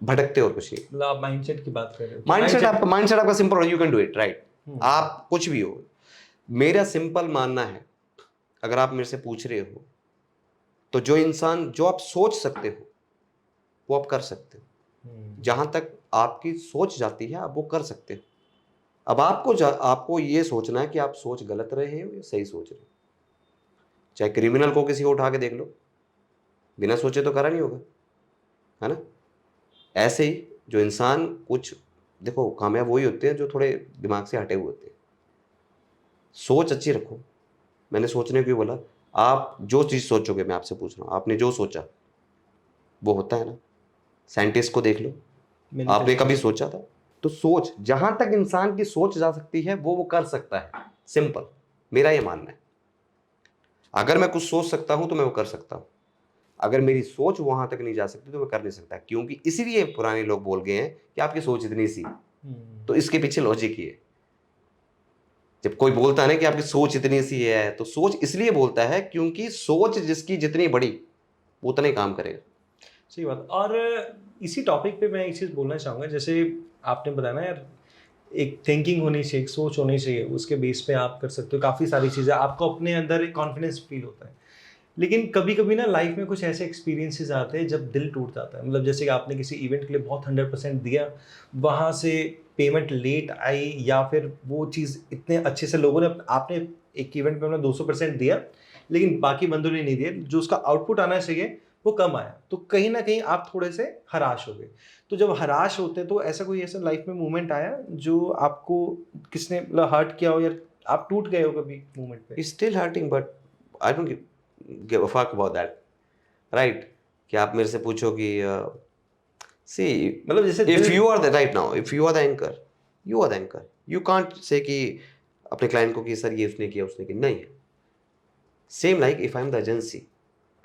भटकते हो और कुछ नहीं। मतलब आप माइंडसेट की बात कर रहे हो। माइंडसेट आपका simple, you can do it, right. आप कुछ भी हो, मेरा सिंपल मानना है, अगर आप मेरे से पूछ रहे हो तो जो आप सोच सकते हो वो आप कर सकते हो। जहां तक आपकी सोच जाती है आप वो कर सकते हो। अब आपको ये सोचना है कि आप सोच गलत रहे हो या सही सोच रहे हो। चाहे क्रिमिनल को किसी को उठा के देख लो, बिना सोचे तो करा नहीं होगा, है ना। ऐसे ही जो इंसान कुछ, देखो कामयाब वही होते हैं जो थोड़े दिमाग से हटे हुए होते हैं। सोच अच्छी रखो। मैंने सोचने को बोला, आप जो चीज़ सोचोगे, मैं आपसे पूछ रहा हूँ, आपने जो सोचा वो होता है ना। साइंटिस्ट को देख लो, आपने कभी सोचा था। तो सोच, जहां तक इंसान की सोच जा सकती है वो कर सकता है। सिंपल, मेरा ये मानना है। अगर मैं कुछ सोच सकता हूं तो मैं वो कर सकता हूं। अगर मेरी सोच वहां तक नहीं जा सकती तो मैं कर नहीं सकता, क्योंकि इसीलिए पुराने लोग बोल गए हैं कि आपकी सोच इतनी सी। तो इसके पीछे लॉजिक ही है। जब कोई बोलता है ना कि आपकी सोच इतनी सी है, तो सोच इसलिए बोलता है क्योंकि सोच जिसकी जितनी बड़ी वो उतना ही काम करेगा। सही बात। और इसी टॉपिक पे मैं एक चीज़ बोलना चाहूँगा, जैसे आपने बताया ना यार, एक थिंकिंग होनी चाहिए, एक सोच होनी चाहिए, उसके बेस पे आप कर सकते हो काफ़ी सारी चीज़ें, आपको अपने अंदर एक कॉन्फिडेंस फील होता है। लेकिन कभी कभी ना लाइफ में कुछ ऐसे एक्सपीरियंसेस आते हैं जब दिल टूट जाता है। मतलब जैसे कि आपने किसी इवेंट के लिए बहुत 100% दिया, वहाँ से पेमेंट लेट आई, या फिर वो चीज़ इतने अच्छे से लोगों ने, आपने एक इवेंट में अपना 200% दिया लेकिन बाकी बंदों ने नहीं दिया, जो उसका आउटपुट आना चाहिए वो कम आया, तो कहीं ना कहीं आप थोड़े से हराश हो गए। तो जब हराश होते हैं तो ऐसा कोई ऐसा लाइफ में मोमेंट आया जो आपको किसने मतलब हर्ट किया हो, या आप टूट गए हो कभी मोमेंट पे? It's still hurting, but I don't give a fuck about that, right? कि आप मेरे से पूछो कि see, मतलब जैसे if you are the right now, if you are the anchor, you are the anchor. You can't say कि अपने क्लाइंट को कि सर ये उसने किया उसने किया, नहीं है। Same like if I am the agency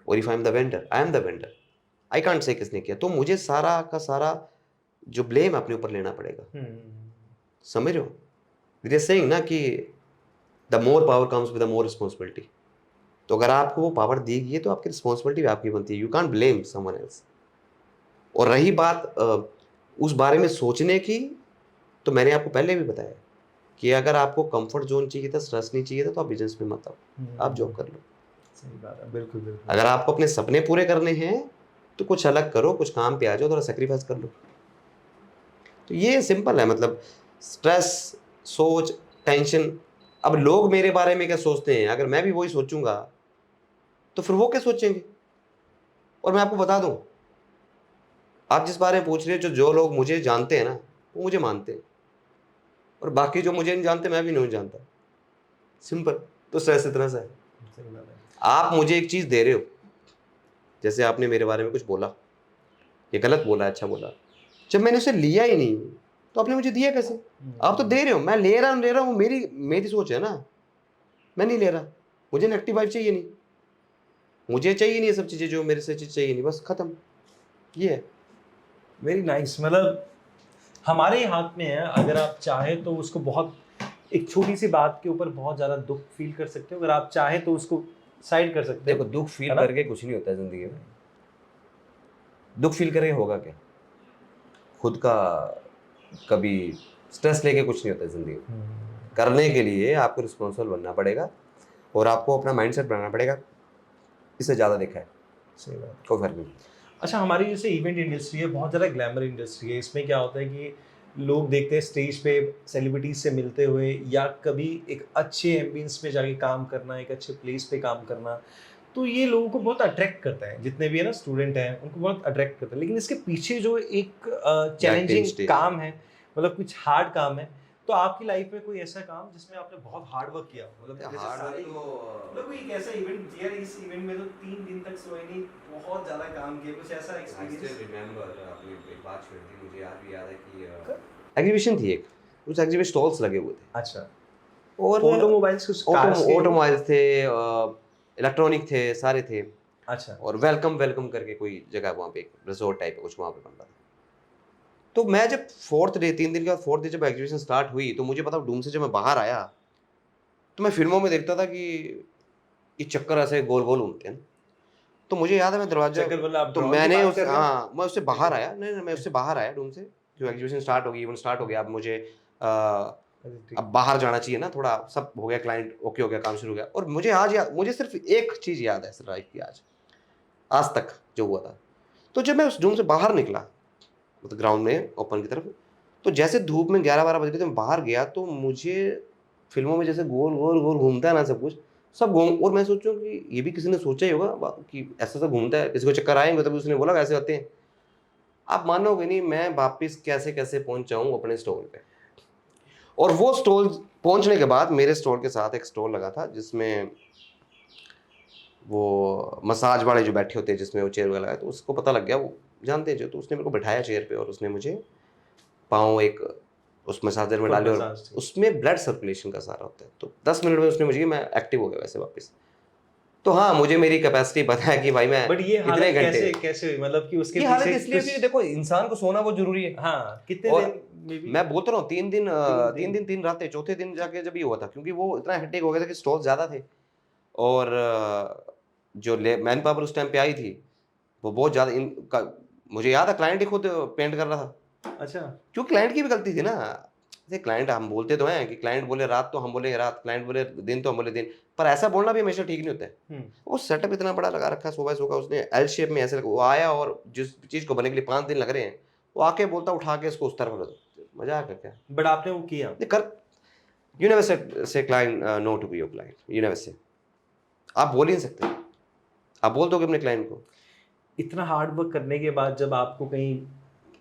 और if I am the vendor, I am the vendor, I can't say किसने किया। तो मुझे सारा का सारा जो ब्लेम अपने ऊपर लेना पड़ेगा। समझ रहे हो? They are saying ना कि the more power comes with the more responsibility. तो अगर आपको वो पावर दी गई है तो आपकी रिस्पॉन्सिबिलिटी भी आपकी बनती है। You can't blame someone else. और रही बात उस बारे में सोचने की, तो मैंने आपको पहले भी बताया कि अगर आपको कंफर्ट जोन चाहिए था, स्ट्रेस नहीं चाहिए था, तो आप बिजनेस में मत आओ, आप जॉब कर लो। सही बात है, बिल्कुल बिल्कुल। अगर आपको अपने सपने पूरे करने हैं तो कुछ अलग करो, कुछ काम पे आ जाओ, थोड़ा सेक्रीफाइस कर लो। तो ये सिंपल है। मतलब स्ट्रेस, सोच, टेंशन। अब लोग मेरे बारे में क्या सोचते हैं, अगर मैं भी वही सोचूंगा तो फिर वो क्या सोचेंगे। और मैं आपको बता दूं, आप जिस बारे में पूछ रहे हो, जो लोग मुझे जानते हैं ना वो मुझे मानते हैं, और बाकी जो मुझे नहीं जानते मैं भी नहीं जानता। सिंपल। तो स्ट्रेस इतना सा है। सही बात है। आप मुझे एक चीज़ दे रहे हो, जैसे आपने मेरे बारे में कुछ बोला, ये गलत बोला अच्छा बोला, जब मैंने उसे लिया ही नहीं तो आपने मुझे दिया कैसे? आप तो दे रहे हो, मैं ले रहा हूँ, मेरी सोच है ना। मैं नहीं ले रहा, मुझे नेगेटिव वाइब चाहिए नहीं, मुझे चाहिए नहीं ये सब चीज़ें, जो मेरे से चीज़ चाहिए नहीं, बस खत्म। ये है। Very nice. मतलब हमारे ही हाथ में है, अगर आप चाहे तो उसको बहुत, एक छोटी सी बात के ऊपर बहुत ज़्यादा दुख फील कर सकते हो, अगर आप चाहे तो उसको साइड कर सकते हो। देखो, दुख फील है ना? करके कुछ नहीं होता है जिंदगी में। दुख फील करके होगा क्या? खुद का कभी स्ट्रेस लेके कुछ नहीं होता है जिंदगी में। करने के लिए आपको रिस्पॉन्सिबल बनना पड़ेगा और आपको अपना माइंडसेट बनाना पड़ेगा। इससे ज़्यादा देखा है, सही बात। कोई फर्क नहीं। अच्छा, हमारी जैसे इवेंट इंडस्ट्री है, बहुत ज़्यादा ग्लैमर इंडस्ट्री है, इसमें क्या होता है कि लोग देखते हैं स्टेज पे सेलिब्रिटीज से मिलते हुए या कभी एक अच्छे एम्बियंस में जाके काम करना, एक अच्छे प्लेस पे काम करना, तो ये लोगों को बहुत अट्रैक्ट करता है, जितने भी है ना स्टूडेंट हैं उनको बहुत अट्रैक्ट करता है। लेकिन इसके पीछे जो एक बैक चैलेंजिंग स्टेज। काम है, मतलब कुछ हार्ड काम है, तो आपकी लाइफ में कोई ऐसा काम जिसमें आपने बहुत हार्ड वर्क किया हो? मतलब जैसे हार्ड सारे, वर्क तो मतलब कोई एक ऐसा इवेंट यार, इस इवेंट में तो 3 दिन तक सोए नहीं, बहुत ज्यादा काम किया, कुछ ऐसा आई स्टिल एक्सपीरियंस? रिमेम्बर, आपने एक बात छेड़ दी, मुझे आज भी याद है कि एग्जीबिशन थी एक, उस एग्जीबिशन स्टॉल्स लगे हुए थे अच्छा, और ऑटोमोबाइल्स, कुछ कार्स के? ऑटोमोबाइल्स थे, इलेक्ट्रॉनिक थे, सारे थे। अच्छा। और वेलकम वेलकम करके कोई जगह वहाँ पे, एक रिजॉर्ट टाइप का कुछ वहाँ पे बन रहा था। तो मैं जब फोर्थ डे, 3 दिन के बाद फोर्थ डे जब एग्जीबिशन स्टार्ट हुई, तो मुझे पता डूम से जब मैं बाहर आया, तो मैं फिल्मों में देखता था कि ये चक्कर ऐसे गोल गोल घूमते हैं। तो मुझे याद है मैं दरवाजा, चक्कर मतलब आप तो ड्रोन की मैंने बात उस, कर रहे हो? हाँ मैं उससे बाहर ठीक आया, नहीं नहीं मैं है। उससे बाहर आया डूम से, जो एग्जीबिशन स्टार्ट हो गई, इवेंट स्टार्ट हो गया, अब मुझे अच्छा, ठीक। अब बाहर जाना चाहिए ना, थोड़ा सब हो गया, क्लाइंट ओके हो गया, काम शुरू हो गया। और मुझे आज याद, मुझे सिर्फ एक चीज़ याद है लाइफ की, आज आज तक जो हुआ था। तो जब मैं उस रूम से बाहर निकला, मतलब ग्राउंड में ओपन की तरफ, तो जैसे धूप में 11-12 बज रहे थे, मैं बाहर गया, तो मुझे फिल्मों में जैसे गोल गोल गोल घूमता है ना सब कुछ, सब घूम, और मैं सोचूं कि ये भी किसी ने सोचा ही होगा कि ऐसा सब घूमता है, किसी को चक्कर आएंगे, तभी उसने बोला वैसे होते हैं। आप मानोगे नहीं, मैं वापिस कैसे कैसे पहुंच जाऊं अपने स्टॉल पे। और वो स्टॉल पहुंचने के बाद मेरे स्टॉल के साथ एक स्टॉल लगा था, जिसमें वो मसाज वाले जो बैठे होते हैं, जिसमें वो चेयर वगैरह लगाए, तो उसको पता लग गया, वो जानते हैं जो, तो उसने मेरे को बैठाया चेयर पे, और उसने मुझे पाँव एक उस मसाजर में फुट डाले, और मसाज थी। उसमें ब्लड सर्कुलेशन का सारा होता है। तो 10 मिनट में उसने मुझे, मैं एक्टिव हो गया वैसे वापस। तो हाँ, मुझे मेरी कैपेसिटी पता है कि भाई मैं बट ये इतने हालत घंटे, कैसे कैसे हुई, मतलब कि उसके ये हालत पीछे इसलिए कुछ? कि देखो, इंसान को सोना बहुत जरूरी है। हाँ, कितने और दिन में भी? मैं बोलता रहा हूँ, 3 दिन, 3 दिन? 3 रातें, चौथे दिन जाके जब ये हुआ था, क्योंकि वो इतना हेक्टिक हो गया था कि स्टॉल ज़्यादा थे, और जो मैन पावर उस टाइम पे आई थी, वो बहुत ज़्यादा मुझे याद है क्लाइंट ही खुद पेंट कर रहा था, अच्छा। क्योंकि क्लाइंट की भी गलती थी ना। जैसे क्लाइंट, हम बोलते तो हैं कि क्लाइंट बोले रात तो हम बोले रात, क्लाइंट बोले दिन तो हम बोले दिन, पर ऐसा बोलना भी हमेशा ठीक नहीं होता है। हम्म। वो सेटअप इतना बड़ा लगा रखा है, सुबह सुबह उसने एल शेप में ऐसे वो आया, और जिस चीज़ को बनने के लिए 5 दिन लग रहे हैं, वो आके बोलता उठा के इसको उस तरफ रख दो। मजाक है क्या? बट आपने वो किया? ये कर, you never say client no to be your client, you never say, आप बोल ही नहीं सकते, आप बोल दोगे अपने क्लाइंट को। इतना हार्ड वर्क करने के बाद जब आपको कहीं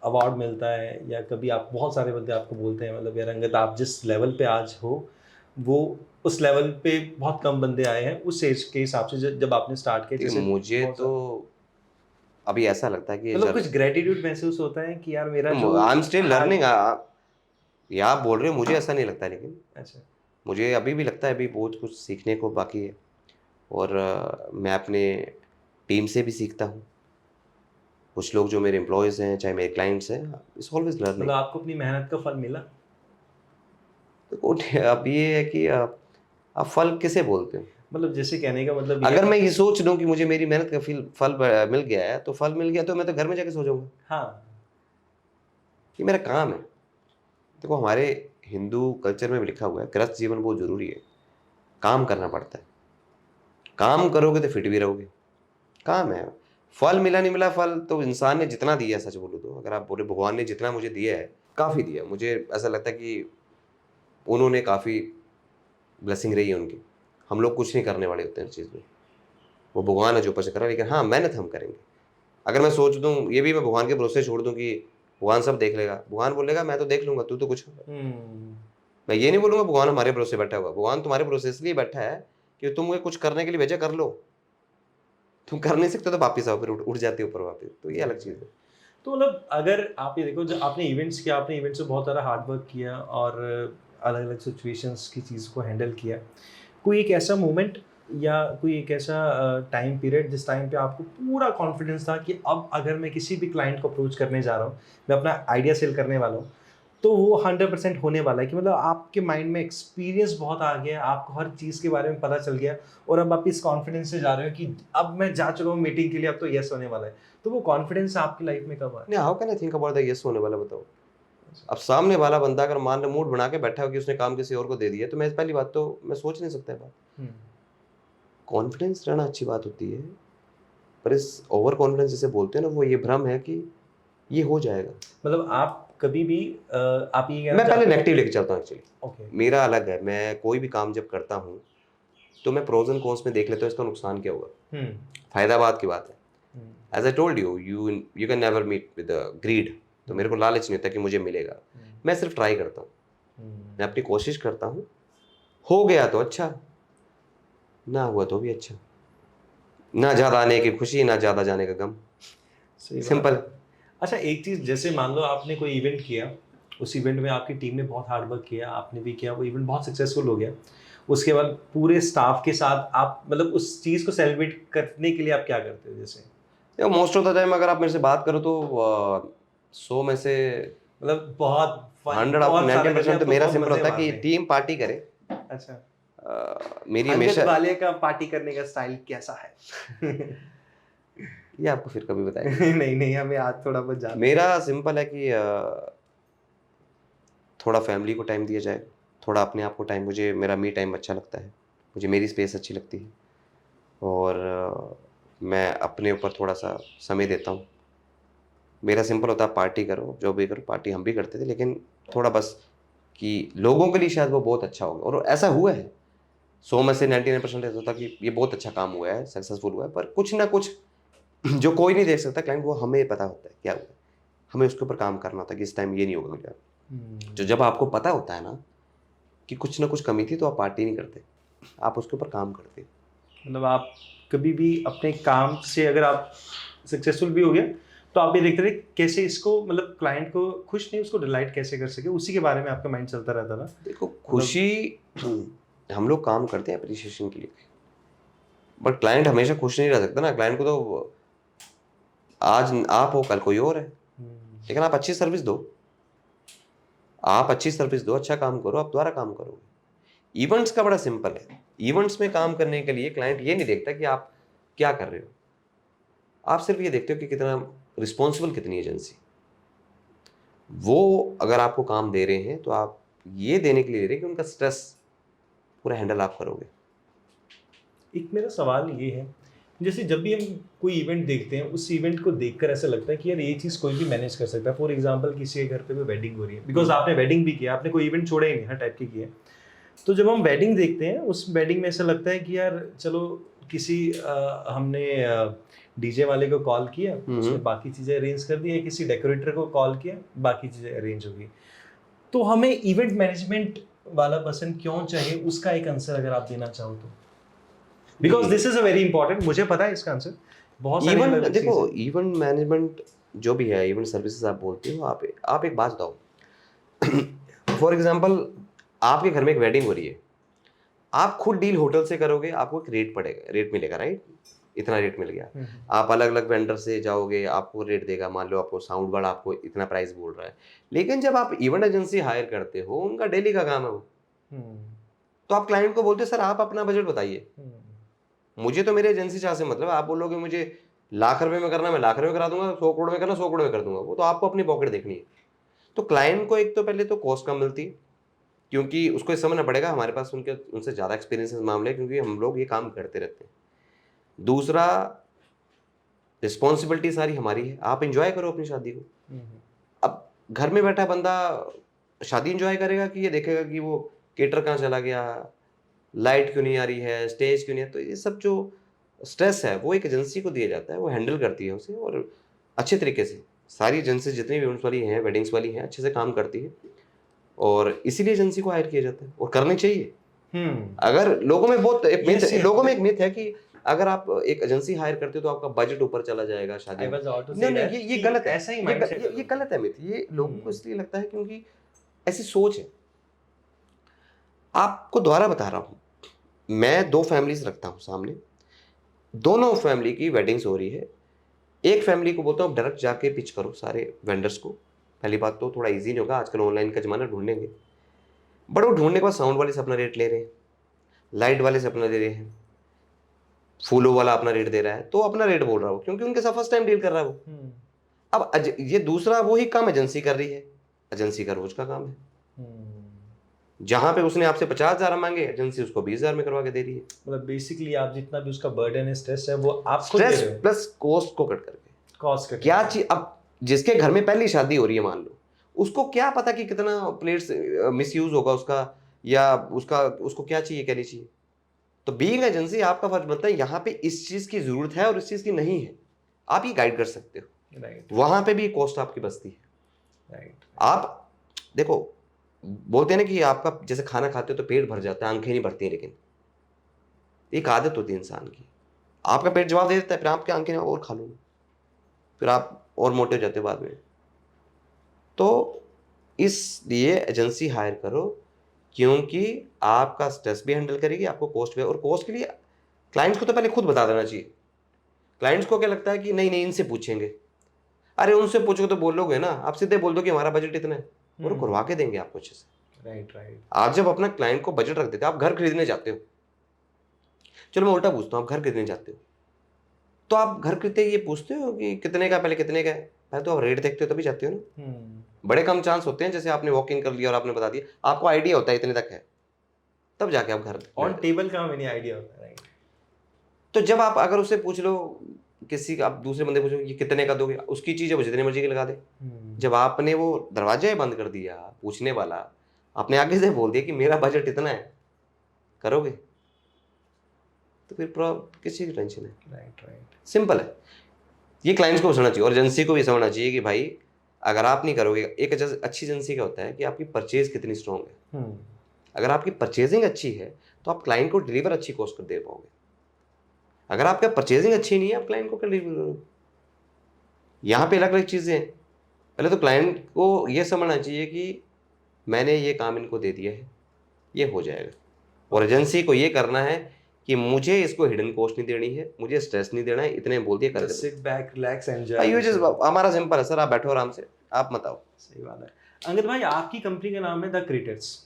अवार्ड मिलता है, या कभी आप, बहुत सारे बंदे आपको बोलते हैं, मतलब यार अंगद आप जिस लेवल पे आज हो, वो उस लेवल पे बहुत कम बंदे आए हैं उस एज के हिसाब से, जब आपने स्टार्ट किया, देखिए जैसे मुझे बहुत तो अभी ऐसा लगता है कि मतलब कुछ ग्रेटिट्यूड महसूस होता है कि यार मेरा जो I am still hall. Learning, या आप बोल रहे हो, मुझे ऐसा नहीं लगता, लेकिन अच्छा। मुझे अभी भी लगता है अभी बहुत कुछ सीखने को बाकी है। और मैं अपने टीम से भी सीखता हूँ, कुछ लोग जो मेरे एम्प्लॉयज़ हैं, चाहे मेरे क्लाइंट्स हैं, इट्स ऑलवेज मतलब लर्निंग। आपको अपनी मेहनत का फल मिला? तो अब ये है कि आप फल किसे बोलते हो? मतलब जैसे कहने का मतलब ये अगर है। मैं ये सोच लूँ कि मुझे मेरी मेहनत का फल मिल गया है, तो फल मिल गया, तो मैं तो घर में जाके सो जाऊँगा। हाँ। ये मेरा काम है। देखो हमारे हिंदू कल्चर में भी लिखा हुआ है, गृहस्थ जीवन बहुत ज़रूरी है, काम करना पड़ता है। काम करोगे तो फिट भी रहोगे, काम है। फल मिला नहीं मिला, फल तो इंसान ने जितना दिया है, सच बोलूँ तो, अगर आप बोले भगवान ने जितना मुझे दिया है, काफ़ी दिया है। मुझे ऐसा लगता है कि उन्होंने काफ़ी ब्लेसिंग रही है उनकी। हम लोग कुछ नहीं करने वाले होते हैं इस चीज़ में, वो भगवान है जो ऊपर से कर रहा है, लेकिन हाँ, मेहनत हम करेंगे। अगर मैं सोच दूँ, ये भी मैं भगवान के भरोसे छोड़ दूँ कि भगवान सब देख लेगा, भगवान बोलेगा मैं तो देख लूँगा, तू तो कुछ, हम्म। मैं ये नहीं बोलूँगा भगवान हमारे भरोसे बैठा हुआ है। भगवान तुम्हारे भरोसे इसलिए बैठा है कि तुम मुझे कुछ करने के लिए भेजा, कर लो। तुम कर नहीं सकते तो वापिस आओ, फिर उठ जाते हो ऊपर वापस, तो ये अलग चीज़ है। तो मतलब अगर आप ये देखो, जब आपने इवेंट्स किया, आपने इवेंट्स में बहुत सारा हार्ड वर्क किया और अलग अलग सिचुएशंस की चीज़ को हैंडल किया, कोई एक ऐसा मोमेंट या कोई एक ऐसा टाइम पीरियड जिस टाइम पे आपको पूरा कॉन्फिडेंस था कि अब अगर मैं किसी भी क्लाइंट को अप्रोच करने जा रहा हूँ, मैं अपना आइडिया सेल करने वाला हूँ, तो वो 100% होने वाला है, कि मतलब आपके माइंड में एक्सपीरियंस बहुत आ गया, आपको हर चीज़ के बारे में पता चल गया, और अब आप इस कॉन्फिडेंस से जा रहे हो कि अब मैं जा चुका हूँ मीटिंग के लिए, अब तो यस होने वाला है। तो वो कॉन्फिडेंस आपकी लाइफ में कब आया? नहीं, how can I think about the yes होने वाला, बताओ। अब सामने वाला बंदा अगर मान लो मूड बना के बैठा हो कि उसने काम किसी और को दे दिया, तो मैं पहली बात तो मैं सोच नहीं सकता है बात। हुँ। कॉन्फिडेंस रहना अच्छी बात होती है, पर इस ओवर कॉन्फिडेंस जिसे बोलते हैं ना, वो ये भ्रम है कि ये हो जाएगा। मतलब आप कभी भी आप ये मैं पहले नेगेटिव लेके चलता हूँ एक्चुअली। ओके मेरा अलग है, मैं कोई भी काम जब करता हूँ तो मैं प्रोज एंड कॉन्स में देख लेता हूँ इसका नुकसान क्या होगा, फायदा बात की बात है। As I told you, you can never meet with greed. तो मेरे को लालच नहीं होता कि मुझे मिलेगा, मैं सिर्फ ट्राई करता हूँ, मैं अपनी कोशिश करता हूँ। हो गया तो अच्छा, ना हुआ तो भी अच्छा। ना ज़्यादा आने की खुशी, ना ज़्यादा जाने का गम, सही बात सिंपल। है। अच्छा एक चीज़, जैसे मान लो आपने कोई इवेंट किया, उस इवेंट में आपकी टीम ने बहुत हार्ड वर्क किया, आपने भी किया, वो इवेंट बहुत सक्सेसफुल हो गया, उसके बाद पूरे स्टाफ के साथ आप मतलब उस चीज़ को सेलिब्रेट करने के लिए आप क्या करते हो? जैसे मोस्ट ऑफ द टाइम अगर आप मेरे से बात करो तो 100 में से मतलब बहुत फन, 100 बहुत सारे करके 90% तो आपको मेरा बहुत सिंपल मजे होता है कि मारने हैं। टीम पार्टी करे। अच्छा, मेरी अंगद हमेशा, वाले का पार्टी करने का स्टाइल कैसा है? ये आपको फिर कभी बताएंगे। नहीं नहीं, हमें आज थोड़ा बहुत जानना है। मेरा सिंपल है कि थोड़ा फैमिली को टाइम दिया जाए, थोड़ा अपने आप को टाइम, मुझे मेरा मी टाइम अच्छा लगता है, मुझे मेरी स्पेस अच्छी लगती है, और मैं अपने ऊपर थोड़ा सा समय देता हूँ। मेरा सिंपल होता है पार्टी करो, जो भी करो, पार्टी हम भी करते थे, लेकिन थोड़ा बस कि लोगों के लिए शायद वो बहुत अच्छा होगा, और ऐसा हुआ है। 100 में से 99% ऐसा होता कि ये बहुत अच्छा काम हुआ है, सक्सेसफुल हुआ है, पर कुछ ना कुछ जो कोई नहीं देख सकता क्लाइंट, वो हमें पता होता है क्या हुआ है। हमें उसके ऊपर काम करना होता है कि इस टाइम ये नहीं होगा मेरा। तो जब आपको पता होता है ना कि कुछ ना कुछ कमी थी, तो आप पार्टी नहीं करते, आप उसके ऊपर काम करते। मतलब आप कभी भी अपने काम से अगर आप सक्सेसफुल भी हो गए तो आप ये देखते थे कैसे इसको मतलब क्लाइंट को खुश नहीं, उसको डिलाइट कैसे कर सके, उसी के बारे में आपका माइंड चलता रहता था। देखो खुशी, हम लोग काम करते हैं अप्रिसिएशन के लिए, बट क्लाइंट हमेशा खुश नहीं रह सकता ना। क्लाइंट को तो आज आप हो, कल कोई और है, लेकिन आप अच्छी सर्विस दो, आप अच्छी सर्विस दो, अच्छा काम करो, आप दोबारा काम करोगे। इवेंट्स का बड़ा सिंपल है। इवेंट्स में काम करने के लिए क्लाइंट ये नहीं देखता कि आप क्या कर रहे हो, आप सिर्फ ये देखते हो कि कितना रिस्पॉन्सिबल, कितनी एजेंसी। वो अगर आपको काम दे रहे हैं तो आप ये देने के लिए दे रहे हैं कि उनका स्ट्रेस पूरा हैंडल आप करोगे। एक मेरा सवाल ये है, जैसे जब भी हम कोई इवेंट देखते हैं, उस इवेंट को देखकर ऐसा लगता है कि यार ये चीज़ कोई भी मैनेज कर सकता है। फॉर एग्जांपल किसी के घर पे कोई वेडिंग हो रही है, बिकॉज आपने वेडिंग भी किया, आपने कोई इवेंट छोड़ा ही नहीं, हर टाइप के किए। तो जब हम वेडिंग देखते हैं, उस वेडिंग में ऐसा लगता है कि यार चलो किसी हमने डीजे वाले को कॉल किया, उसने बाकी चीज़ें अरेंज कर दी, या किसी डेकोरेटर को कॉल किया, बाकी चीज़ें अरेंज हो गई। तो हमें इवेंट मैनेजमेंट वाला पर्सन क्यों चाहिए, उसका एक आंसर अगर आप देना चाहो तो। Because this is a very important, मुझे पता है इसका आंसर। बहुत सारी इवन अलग देखो, चीज़ें। इवेंट मैनेजमेंट जो भी है, इवेंट सर्विसेज आप बोलते हो, आप एक बात बताओ। फॉर एग्जांपल, आपके घर में एक वेडिंग हो रही है, आप खुद डील होटल से करोगे, आपको एक रेट पड़ेगा, रेट मिलेगा, राइट? इतना रेट मिल गया। आप अलग अलग वेंडर से जाओगे, आपको रेट देगा, मान लो आपको साउंड वाला आपको इतना प्राइस बोल रहा है। लेकिन जब आप इवेंट एजेंसी हायर करते हो, उनका डेली का काम है वो, तो आप क्लाइंट को बोलते हो सर आप अपना बजट बताइए, मुझे तो मेरी एजेंसी चाह से मतलब। आप बोलोगे मुझे लाख रुपए में करना, मैं लाख रुपए करा दूंगा, 100 करोड़ में करना, 100 करोड़ में कर दूंगा, वो तो आपको अपनी पॉकेट देखनी है। तो क्लाइंट को एक तो पहले तो कॉस्ट कम मिलती है, क्योंकि उसको ये समझना पड़ेगा हमारे पास उनसे ज़्यादा एक्सपीरियंस इस मामले, क्योंकि हम लोग ये काम करते रहते हैं। दूसरा, रिस्पॉन्सिबिलिटी सारी हमारी है, आप इंजॉय करो अपनी शादी को। अब घर में बैठा बंदा शादी इंजॉय करेगा कि ये देखेगा कि वो केटर कहाँ चला गया, लाइट क्यों नहीं आ रही है, स्टेज क्यों नहीं है? तो ये सब जो स्ट्रेस है वो एक एजेंसी को दिया जाता है, वो हैंडल करती है उसे, और अच्छे तरीके से। सारी एजेंसी जितनी भी इवेंट्स वाली हैं, वेडिंग्स वाली हैं, अच्छे से काम करती है, और इसीलिए एजेंसी को हायर किया जाता है, और करनी चाहिए। अगर लोगों में बहुत एक myth है, लोगों में एक मिथ है कि अगर आप एक एजेंसी हायर करते हो तो आपका बजट ऊपर चला जाएगा शादी में। नहीं, ये गलत है, ऐसा ही ये गलत है मिथ। ये लोगों को इसलिए लगता है क्योंकि ऐसी सोच है। आपको दोबारा बता रहा हूँ, मैं 2 फैमिलीज रखता हूँ सामने, दोनों फैमिली की वेडिंग्स हो रही है। एक फैमिली को बोलता हूँ डायरेक्ट जाके पिच करो सारे वेंडर्स को। पहली बात तो थोड़ा इजी नहीं होगा, आजकल ऑनलाइन का जमाना, ढूंढेंगे, बट वो ढूंढने के बाद साउंड वाले से अपना रेट ले रहे हैं, लाइट वाले से अपना ले रहे हैं, फूलों वाला अपना रेट दे रहा है, तो अपना रेट बोल रहा हो क्योंकि उनके साथ फर्स्ट टाइम डील कर रहा है वो। अब ये दूसरा वही काम एजेंसी कर रही है, एजेंसी का रोज का काम है। जहां पे उसने आपसे 50,000 मांगे, एजेंसी उसको 20,000 में करवा के दे रही है। मतलब बेसिकली आप जितना भी उसका बर्डन है, स्ट्रेस है, वो आप खुद ले स्ट्रेस रहे हो, प्लस कॉस्ट को कट करके। कॉस्ट का क्या चीज, अब जिसके घर में पहली शादी हो रही है मान लो, उसको क्या पता कि कितना प्लेट्स मिस यूज होगा उसका, या उसको क्या चाहिए क्या नहीं चाहिए। तो बीइंग एजेंसी आपका फर्ज बनता है यहाँ पे इस चीज की जरूरत है और इस चीज की नहीं है, आप ये गाइड कर सकते हो। राइट वहां पे भी कॉस्ट आपकी बचती है। राइट आप देखो, बोलते हैं ना कि आपका जैसे खाना खाते हो तो पेट भर जाता है, आंखें नहीं भरती हैं, लेकिन एक आदत होती है इंसान की। आपका पेट जवाब दे देता है, फिर आपकी आंखें और खा लो, फिर आप और मोटे हो जाते हो बाद में। तो इसलिए एजेंसी हायर करो, क्योंकि आपका स्ट्रेस भी हैंडल करेगी, आपको कॉस्ट भी, और कॉस्ट के लिए क्लाइंट्स को तो पहले खुद बता देना चाहिए। क्लाइंट्स को क्या लगता है कि नहीं नहीं इनसे पूछेंगे, अरे उनसे पूछोगे तो बोलोगे ना, आप सीधे बोल दो कि हमारा बजट इतना है, और वो करवा के देंगे आपको अच्छे से। राइट राइट आप जब अपना क्लाइंट को बजट रख देते हो, आप घर खरीदने जाते हो, चलो मैं उल्टा पूछता हूँ, आप घर खरीदने जाते हो तो आप घर खरीदते ही ये पूछते हो कि कितने का, पहले कितने का है, पहले तो आप रेट देखते हो तभी जाते हो ना। बड़े कम चांस होते हैं जैसे आपने वॉक इन कर लिया और आपने बता दिया, आपको आइडिया होता है इतने तक है, तब जाके आप घर ऑन टेबल का हमें नहीं आइडिया होता है। राइट तो जब आप अगर उससे पूछ लो, किसी का आप दूसरे बंदे पूछो ये कितने का दोगे, उसकी चीज़ है वो जितनी मर्जी की लगा दे। जब आपने वो दरवाजा ही बंद कर दिया पूछने वाला, आपने आगे से बोल दिया कि मेरा बजट इतना है, करोगे, तो फिर किसी की टेंशन है। राइट राइट सिंपल है। ये क्लाइंट्स को समझना चाहिए और एजेंसी को भी समझना चाहिए कि भाई अगर आप नहीं करोगे, एक अच्छी एजेंसी का होता है कि आपकी परचेज कितनी स्ट्रॉन्ग है। अगर आपकी परचेजिंग अच्छी है तो आप क्लाइंट को डिलीवर अच्छी कॉस्ट कर दे पाओगे। अगर आपका परचेजिंग अच्छी नहीं है, आप क्लाइंट को क्या डिलीवर करोगे। यहाँ पे अलग अलग चीज़ें हैं। पहले तो क्लाइंट को ये समझना चाहिए कि मैंने ये काम इनको दे दिया है, ये हो जाएगा, और एजेंसी को ये करना है कि मुझे इसको हिडन कॉस्ट नहीं देनी है, मुझे स्ट्रेस नहीं देना है, इतने बोल दिए कर दे। Sit back relax enjoy. हमारा सिंपल है सर, आप बैठो आराम से, आप मत आओ। सही बात है। अंगद भाई, आपकी कंपनी का नाम है द क्रिएटर्स,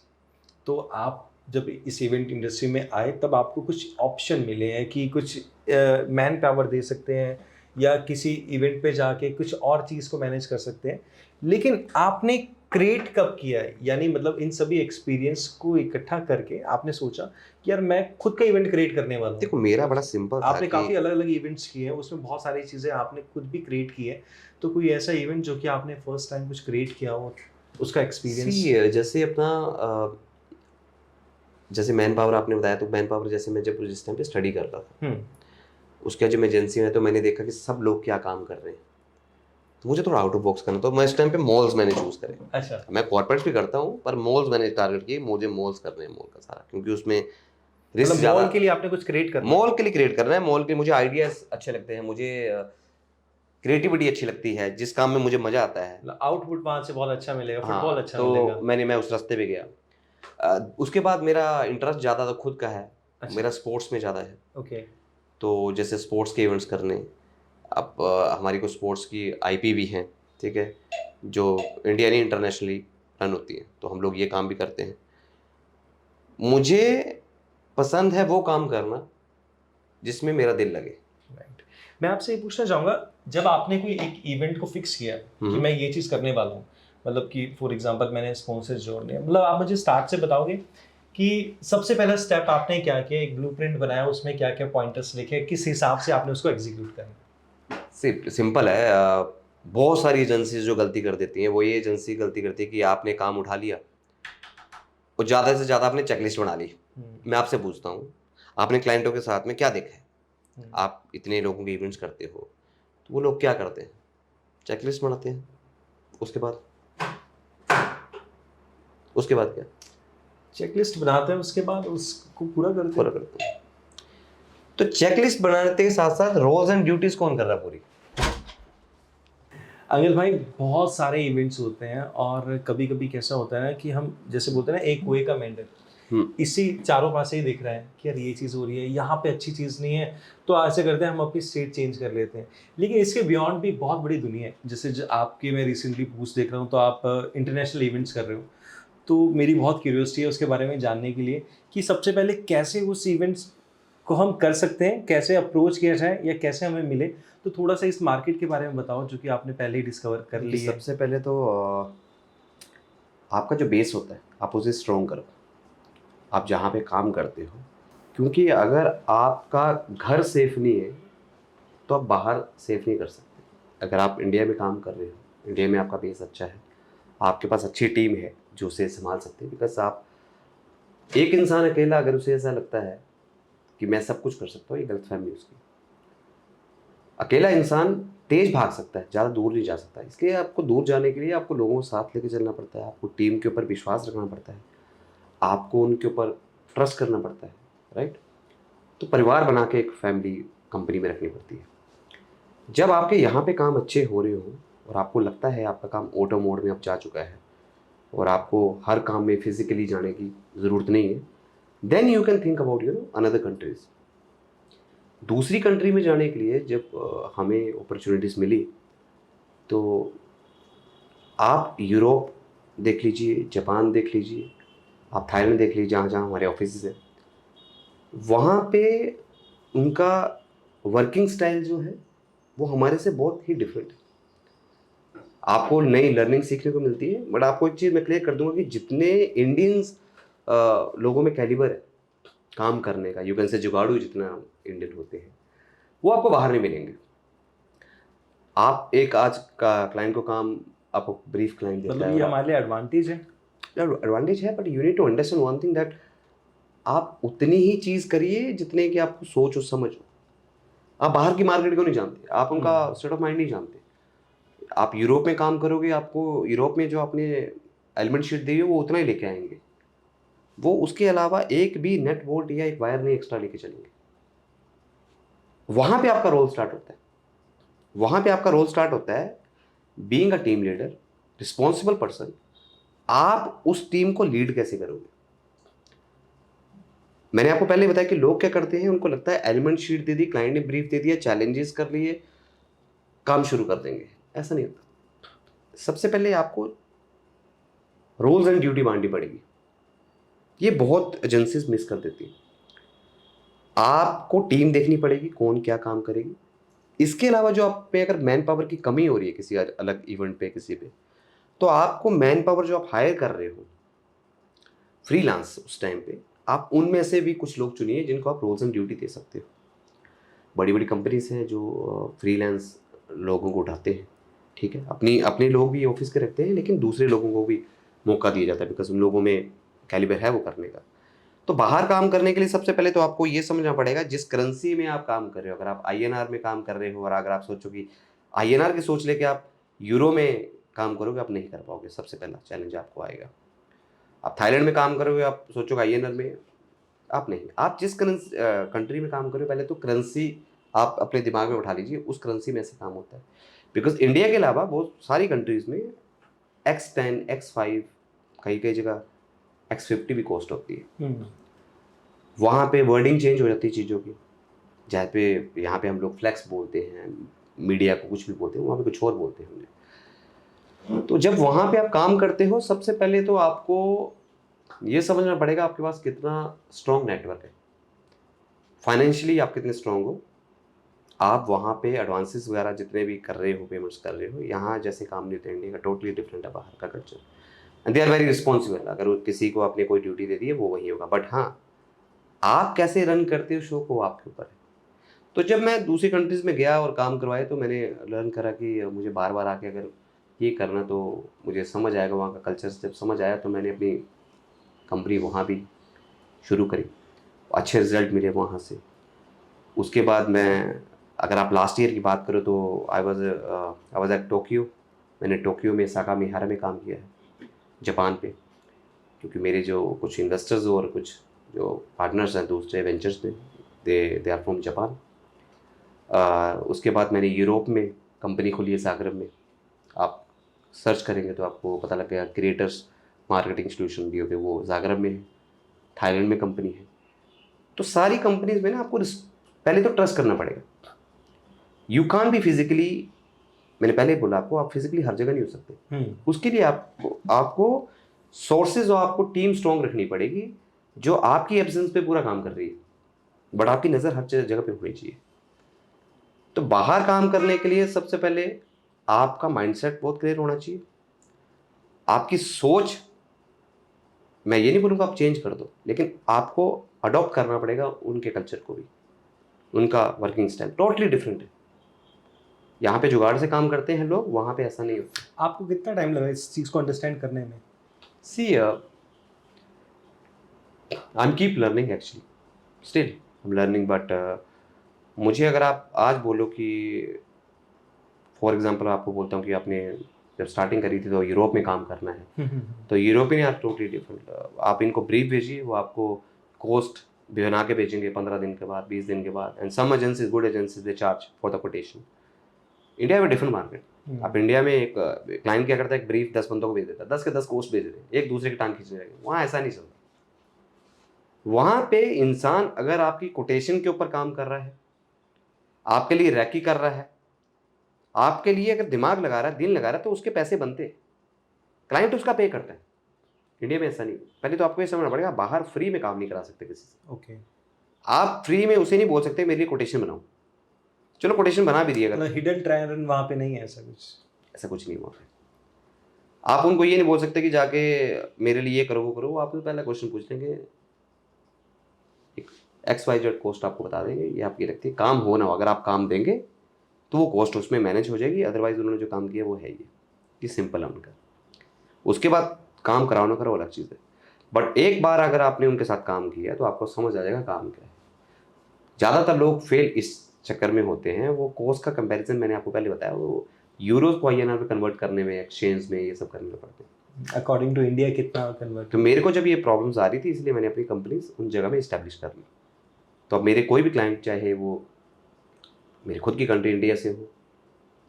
तो आप जब इस इवेंट इंडस्ट्री में आए तब आपको कुछ ऑप्शन मिले हैं कि कुछ मैन पावर दे सकते हैं या किसी इवेंट पे जाके कुछ और चीज़ को मैनेज कर सकते हैं, लेकिन आपने क्रिएट कब किया है? यानी मतलब इन सभी एक्सपीरियंस को इकट्ठा करके आपने सोचा कि यार मैं खुद का इवेंट क्रिएट करने वाला हूँ। देखो मेरा बड़ा सिंपल था आपने कि काफ़ी अलग अलग इवेंट्स किए हैं, उसमें बहुत सारी चीज़ें आपने खुद भी क्रिएट की है, तो कोई ऐसा इवेंट जो कि आपने फर्स्ट टाइम कुछ क्रिएट किया हो, उसका एक्सपीरियंस? जैसे अपना जैसे मैन पावर आपने बताया, तो मैन पावर जैसे मैं जब जिस टाइम पे स्टडी कर रहा था, उसके जो एजेंसी है, तो मैंने देखा कि सब लोग क्या काम कर रहे हैं, तो मुझे थोड़ा आउट ऑफ बॉक्स करना, तो मैं इस टाइम पे मॉल्स मैंने चूज करे। अच्छा। मैं कॉर्पोरेट भी करता हूँ पर मॉल्स मैंने टारगेट किए, मुझे मॉल्स करने हैं, मॉल का सारा, क्योंकि उसमें रिस्क मतलब मॉल के लिए आपने कुछ क्रिएट करना है? मॉल के लिए क्रिएट करना है। मॉल के मुझे आइडियाज अच्छे लगते हैं, मुझे क्रिएटिविटी अच्छी लगती है, जिस काम में मुझे मजा आता है। आउटपुट वहां से बहुत अच्छा मिलेगा, फुटबॉल अच्छा तो मिलेगा। मैं उस रास्ते पे गया। उसके बाद मेरा इंटरेस्ट ज़्यादा तो खुद का है। अच्छा। मेरा स्पोर्ट्स में ज़्यादा है। ओके। तो जैसे स्पोर्ट्स के इवेंट्स करने, अब हमारी को स्पोर्ट्स की आईपी भी हैं, ठीक है, जो इंडिया नहीं इंटरनेशनली रन होती है, तो हम लोग ये काम भी करते हैं। मुझे पसंद है वो काम करना जिसमें मेरा दिल लगे। राइट। मैं आपसे ये पूछना चाहूँगा, जब आपने कोई एक इवेंट को फिक्स किया कि मैं ये चीज़ करने वाला हूँ, मतलब कि फॉर एग्जांपल मैंने स्पॉन्सर जोड़ने, मतलब आप मुझे स्टार्ट से बताओगे कि सबसे पहला स्टेप आपने क्या किया, एक ब्लूप्रिंट बनाया, उसमें क्या क्या पॉइंटर्स लिखे, किस हिसाब से आपने उसको एग्जीक्यूट करना? सिंपल है। बहुत सारी एजेंसीज जो गलती कर देती हैं, वो ये एजेंसी गलती करती है कि आपने काम उठा लिया और ज़्यादा से ज़्यादा आपने चेकलिस्ट बना ली। मैं आपसे पूछता हूँ, आपने क्लाइंटों के साथ में क्या देखा है? आप इतने लोगों के इवेंट्स करते हो, तो वो लोग क्या करते हैं? चेकलिस्ट बनाते हैं। उसके बाद क्या? चेकलिस्ट बनाते हैं, उसके बाद उसको पूरा करते हैं। तो चेकलिस्ट बनाने के साथ साथ रोल्स एंड ड्यूटीज कौन कर रहा है पूरी? अंकित भाई, बहुत सारे इवेंट्स होते हैं और कभी कभी कैसा होता है ना कि हम जैसे बोलते हैं ना, एक कुएं का मेंढक, इसी चारों पासे ही दिख रहा है कि यार ये चीज़ हो रही है, यहाँ पे अच्छी चीज़ नहीं है, तो ऐसे करते हैं हम अपनी स्टेट चेंज कर लेते हैं। लेकिन इसके बियॉन्ड भी बहुत बड़ी दुनिया है। जैसे आपके मैं रिसेंटली पोस्ट देख रहा हूँ, तो आप इंटरनेशनल इवेंट्स कर रहे हो, तो मेरी बहुत क्यूरियोसिटी है उसके बारे में जानने के लिए कि सबसे पहले कैसे उस इवेंट्स को हम कर सकते हैं, कैसे अप्रोच किया जाए या कैसे हमें मिले। तो थोड़ा सा इस मार्केट के बारे में बताओ जो कि आपने पहले ही डिस्कवर कर ली है। सबसे पहले तो आपका जो बेस होता है आप उसे स्ट्रॉन्ग करो, आप जहाँ पे काम करते हो, क्योंकि अगर आपका घर सेफ नहीं है तो आप बाहर सेफ नहीं कर सकते। अगर आप इंडिया में काम कर रहे हो, इंडिया में आपका बेस अच्छा है, आपके पास अच्छी टीम है जो उसे संभाल सकते हैं। बिकॉज आप एक इंसान अकेला अगर उसे ऐसा लगता है कि मैं सब कुछ कर सकता हूँ, ये गलतफहमी है उसकी। अकेला इंसान तेज भाग सकता है, ज़्यादा दूर नहीं जा सकता। इसलिए आपको दूर जाने के लिए आपको लोगों को साथ लेके चलना पड़ता है, आपको टीम के ऊपर विश्वास रखना पड़ता है, आपको उनके ऊपर ट्रस्ट करना पड़ता है, राइट। तो परिवार बना के एक फैमिली कंपनी में रखनी पड़ती है। जब आपके यहाँ पे काम अच्छे हो रहे हो और आपको लगता है आपका काम ऑटो मोड में अब जा चुका है और आपको हर काम में फिजिकली जाने की ज़रूरत नहीं है, then you can think about another countries. दूसरी कंट्री में जाने के लिए जब हमें अपॉर्चुनिटीज़ मिली तो आप यूरोप देख लीजिए, जापान देख लीजिए, आप थाईलैंड देख लीजिए, जहाँ जहाँ हमारे ऑफिस है, वहाँ पे उनका वर्किंग स्टाइल जो है वो हमारे से बहुत ही डिफरेंट है। आपको नई लर्निंग सीखने को मिलती है, बट आपको एक चीज़ मैं क्लियर कर दूंगा कि जितने इंडियंस लोगों में कैलिबर है काम करने का, यू कैन से जुगाड़ू जितना इंडियन होते हैं, वो आपको बाहर नहीं मिलेंगे। आप एक आज का क्लाइंट को काम, आपको ब्रीफ क्लाइंट देता मतलब है, ये हमारे लिए एडवांटेज है। एडवांटेज है, but you need to understand one thing that आप उतनी ही चीज़ करिए जितने की आपको सोच और समझ हो। आप बाहर की मार्केट को नहीं जानते, आप उनका स्टेट ऑफ माइंड नहीं जानते। आप यूरोप में काम करोगे, आपको यूरोप में जो आपने एलिमेंट शीट दी है वो उतना ही लेके आएंगे, वो उसके अलावा एक भी नेट बोल्ट या एक वायर नहीं एक्स्ट्रा लेके चलेंगे। वहां पे आपका रोल स्टार्ट होता है, वहां पे आपका रोल स्टार्ट होता है being a team leader, responsible person. आप उस टीम को लीड कैसे करोगे? मैंने आपको पहले बताया कि लोग क्या करते हैं, उनको लगता है एलिमेंट शीट दे दी, क्लाइंट ने ब्रीफ दे दिया, चैलेंजेस कर लिए, काम शुरू कर देंगे। ऐसा नहीं होता। सबसे पहले आपको रोल्स एंड ड्यूटी बांटनी पड़ेगी। ये बहुत एजेंसीज मिस कर देती है। आपको टीम देखनी पड़ेगी कौन क्या काम करेगी। इसके अलावा जो आप पे अगर मैन पावर की कमी हो रही है किसी अलग इवेंट पे, किसी पे, तो आपको मैन पावर जो आप हायर कर रहे हो फ्रीलांस उस टाइम पे, आप उनमें से भी कुछ लोग चुनिए जिनको आप रोल्स एंड ड्यूटी दे सकते हो। बड़ी बड़ी कंपनीज हैं जो फ्रीलांस लोगों को उठाते हैं, ठीक है। अपनी अपने लोग भी ऑफिस के रखते हैं, लेकिन दूसरे लोगों को भी मौका दिया जाता है बिकॉज उन लोगों में कैलिबर है वो करने का। तो बाहर काम करने के लिए सबसे पहले तो आपको ये समझना पड़ेगा जिस करेंसी में आप काम कर रहे हो। अगर आप आईएनआर में काम कर रहे हो और अगर आप सोचो कि आईएनआर की सोच लेके आप यूरो में काम करोगे, आप नहीं कर पाओगे। सबसे पहला चैलेंज आपको आएगा। आप थाईलैंड में काम करोगे, आप सोचोगे आईएनआर में, आप नहीं। आप जिस कंट्री में काम करो पहले तो करेंसी आप अपने दिमाग में उठा लीजिए, उस करेंसी में ऐसे काम होता है। बिकॉज इंडिया के अलावा बहुत सारी कंट्रीज में X10 X5 कई कई जगह X50 भी कॉस्ट होती है। वहाँ पे वर्डिंग चेंज हो जाती है चीज़ों की। जहाँ पे यहाँ पे हम लोग फ्लेक्स बोलते हैं, मीडिया को कुछ भी बोलते हैं, वहाँ पे कुछ और बोलते हैं हमने। तो जब वहाँ पे आप काम करते हो, सबसे पहले तो आपको ये समझना पड़ेगा आपके पास कितना स्ट्रॉन्ग नेटवर्क है, फाइनेंशियली आप कितने स्ट्रॉन्ग हो। आप वहाँ पे एडवांसेस वगैरह जितने भी कर रहे हो, पेमेंट्स कर रहे हो, यहाँ जैसे काम नहीं होता इंडिया का, टोटली डिफरेंट है बाहर का culture. And they are very responsible. अगर किसी को आपने कोई ड्यूटी दे दी है वो वही होगा, बट हाँ आप कैसे रन करते हो शो को, आपके ऊपर है। तो जब मैं दूसरी कंट्रीज़ में गया और काम करवाए तो मैंने लर्न करा कि मुझे बार बार आके अगर ये करना तो मुझे समझ आएगा वहाँ का कल्चर। जब समझ आया तो मैंने अपनी कंपनी वहाँ भी शुरू करी, अच्छे रिजल्ट मिले वहाँ से। उसके बाद मैं, अगर आप लास्ट ईयर की बात करो तो आई वाज एट टोक्यो। मैंने टोक्यो में साका मिहारा में काम किया है, जापान पे, क्योंकि मेरे जो कुछ इन्वेस्टर्स और कुछ जो पार्टनर्स हैं दूसरे वेंचर्स में, दे आर फ्रॉम जापान। उसके बाद मैंने यूरोप में कंपनी खोली है जागरेब में। आप सर्च करेंगे तो आपको पता लगेगा, क्रिएटर्स मार्केटिंग सोल्यूशन भी होते वो जागरेब में है। थाईलैंड में कंपनी है। तो सारी कंपनीज में ना आपको पहले तो ट्रस्ट करना पड़ेगा। यू कान भी फिजिकली, मैंने पहले ही बोला आपको, आप फिजिकली हर जगह नहीं हो सकते। उसके लिए आपको सोर्सेज और आपको टीम स्ट्रॉन्ग रखनी पड़ेगी जो आपकी एब्सेंस पे पूरा काम कर रही है, बट आपकी नज़र हर जगह पे होनी चाहिए। तो बाहर काम करने के लिए सबसे पहले आपका माइंडसेट बहुत क्लियर होना चाहिए। आपकी सोच, मैं ये नहीं बोलूँगा आप चेंज कर दो, लेकिन आपको अडॉप्ट करना पड़ेगा उनके कल्चर को भी। उनका वर्किंग स्टाइल टोटली डिफरेंट है। यहाँ पे जुगाड़ से काम करते हैं लोग, वहाँ पे ऐसा नहीं होता। आपको कितना टाइम लगा इस चीज़ को अंडरस्टैंड करने में? See I am keep learning actually, still I am learning, but मुझे अगर आप आज बोलो कि फॉर एग्जांपल आपको बोलता हूँ कि आपने जब स्टार्टिंग करी थी तो यूरोप में काम करना है, तो यूरोपियन आर टोटली डिफरेंट। आप इनको ब्रीफ भेजिए, वो आपको कोस्ट बना के भेजेंगे 15 दिन के बाद, 20 दिन के बाद। And some agencies, good agencies, they charge for the quotation. India में डिफरेंट मार्केट। आप इंडिया में एक क्लाइंट क्या करता है, एक ब्रीफ 10 बंदों को भेज देता है, 10 के 10 कोस्ट भेज देते हैं, एक दूसरे की टांग खींचने जाएंगे। वहाँ ऐसा नहीं चलता। वहाँ पे इंसान अगर आपकी कोटेशन के ऊपर काम कर रहा है, आपके लिए रैकी कर रहा है, आपके लिए अगर दिमाग लगा रहा है, दिल लगा रहा है, तो उसके पैसे बनते हैं, क्लाइंट उसका पे करता है। इंडिया में ऐसा नहीं। पहले तो आपको ये समझना पड़ेगा, बाहर फ्री में काम नहीं करा सकते किसी से। ओके। आप फ्री में उसे नहीं बोल सकते मेरे लिए कोटेशन बनाओ। चलो कोटेशन बना भी दिएगा, मतलब हिडन ट्रायल वहाँ पे नहीं है ऐसा कुछ? ऐसा कुछ नहीं हुआ। आप उनको ये नहीं बोल सकते कि जाके मेरे लिए ये करो वो करो। आप तो पहला क्वेश्चन पूछ लेंगे, एक XYZ कोस्ट आपको बता देंगे, ये आपकी रखती है, काम हो ना हो, अगर आप काम देंगे तो वो कॉस्ट उसमें मैनेज हो जाएगी, अदरवाइज उन्होंने जो काम किया वो है ये सिंपल है उनका। उसके बाद काम कराओ ना करो अलग चीज़ है, बट एक बार अगर आपने उनके साथ काम किया तो आपको समझ आ जाएगा काम क्या है। ज़्यादातर लोग फेल इस चक्कर में होते हैं, वो कोस्ट का कंपैरिजन मैंने आपको पहले बताया, वो यूरोज को INR में कन्वर्ट करने में, एक्सचेंज में, ये सब करने में पड़ते हैं। अकॉर्डिंग टू इंडिया कितना कन्वर्ट? तो मेरे को जब ये प्रॉब्लम्स आ रही थी, इसलिए मैंने अपनी कंपनीज उन जगह में इस्टेब्लिश कर ली। तो अब मेरे कोई भी क्लाइंट, चाहे वो मेरी खुद की कंट्री इंडिया से हो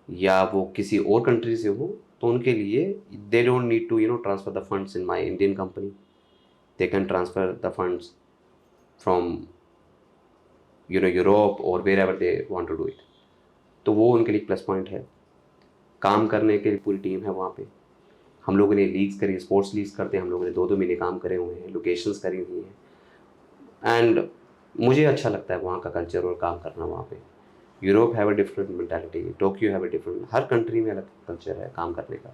या वो किसी और कंट्री से हो, तो उनके लिए they don't need to transfer the funds in my Indian company, they can transfer the funds from Europe और wherever they want to do it. तो वो उनके लिए प्लस पॉइंट है। काम करने के लिए पूरी टीम है वहाँ पे। हम लोगों ने लीग्स करी, स्पोर्ट्स लीग्स करते हैं हम लोगों ने, 2-2 महीने काम करे हुए हैं, लोकेशंस करी हुई हैं। एंड मुझे अच्छा लगता है वहाँ का कल्चर और काम करना वहाँ पे। Europe have a different mentality, Tokyo have a different, her country में अलग कल्चर है काम करने का,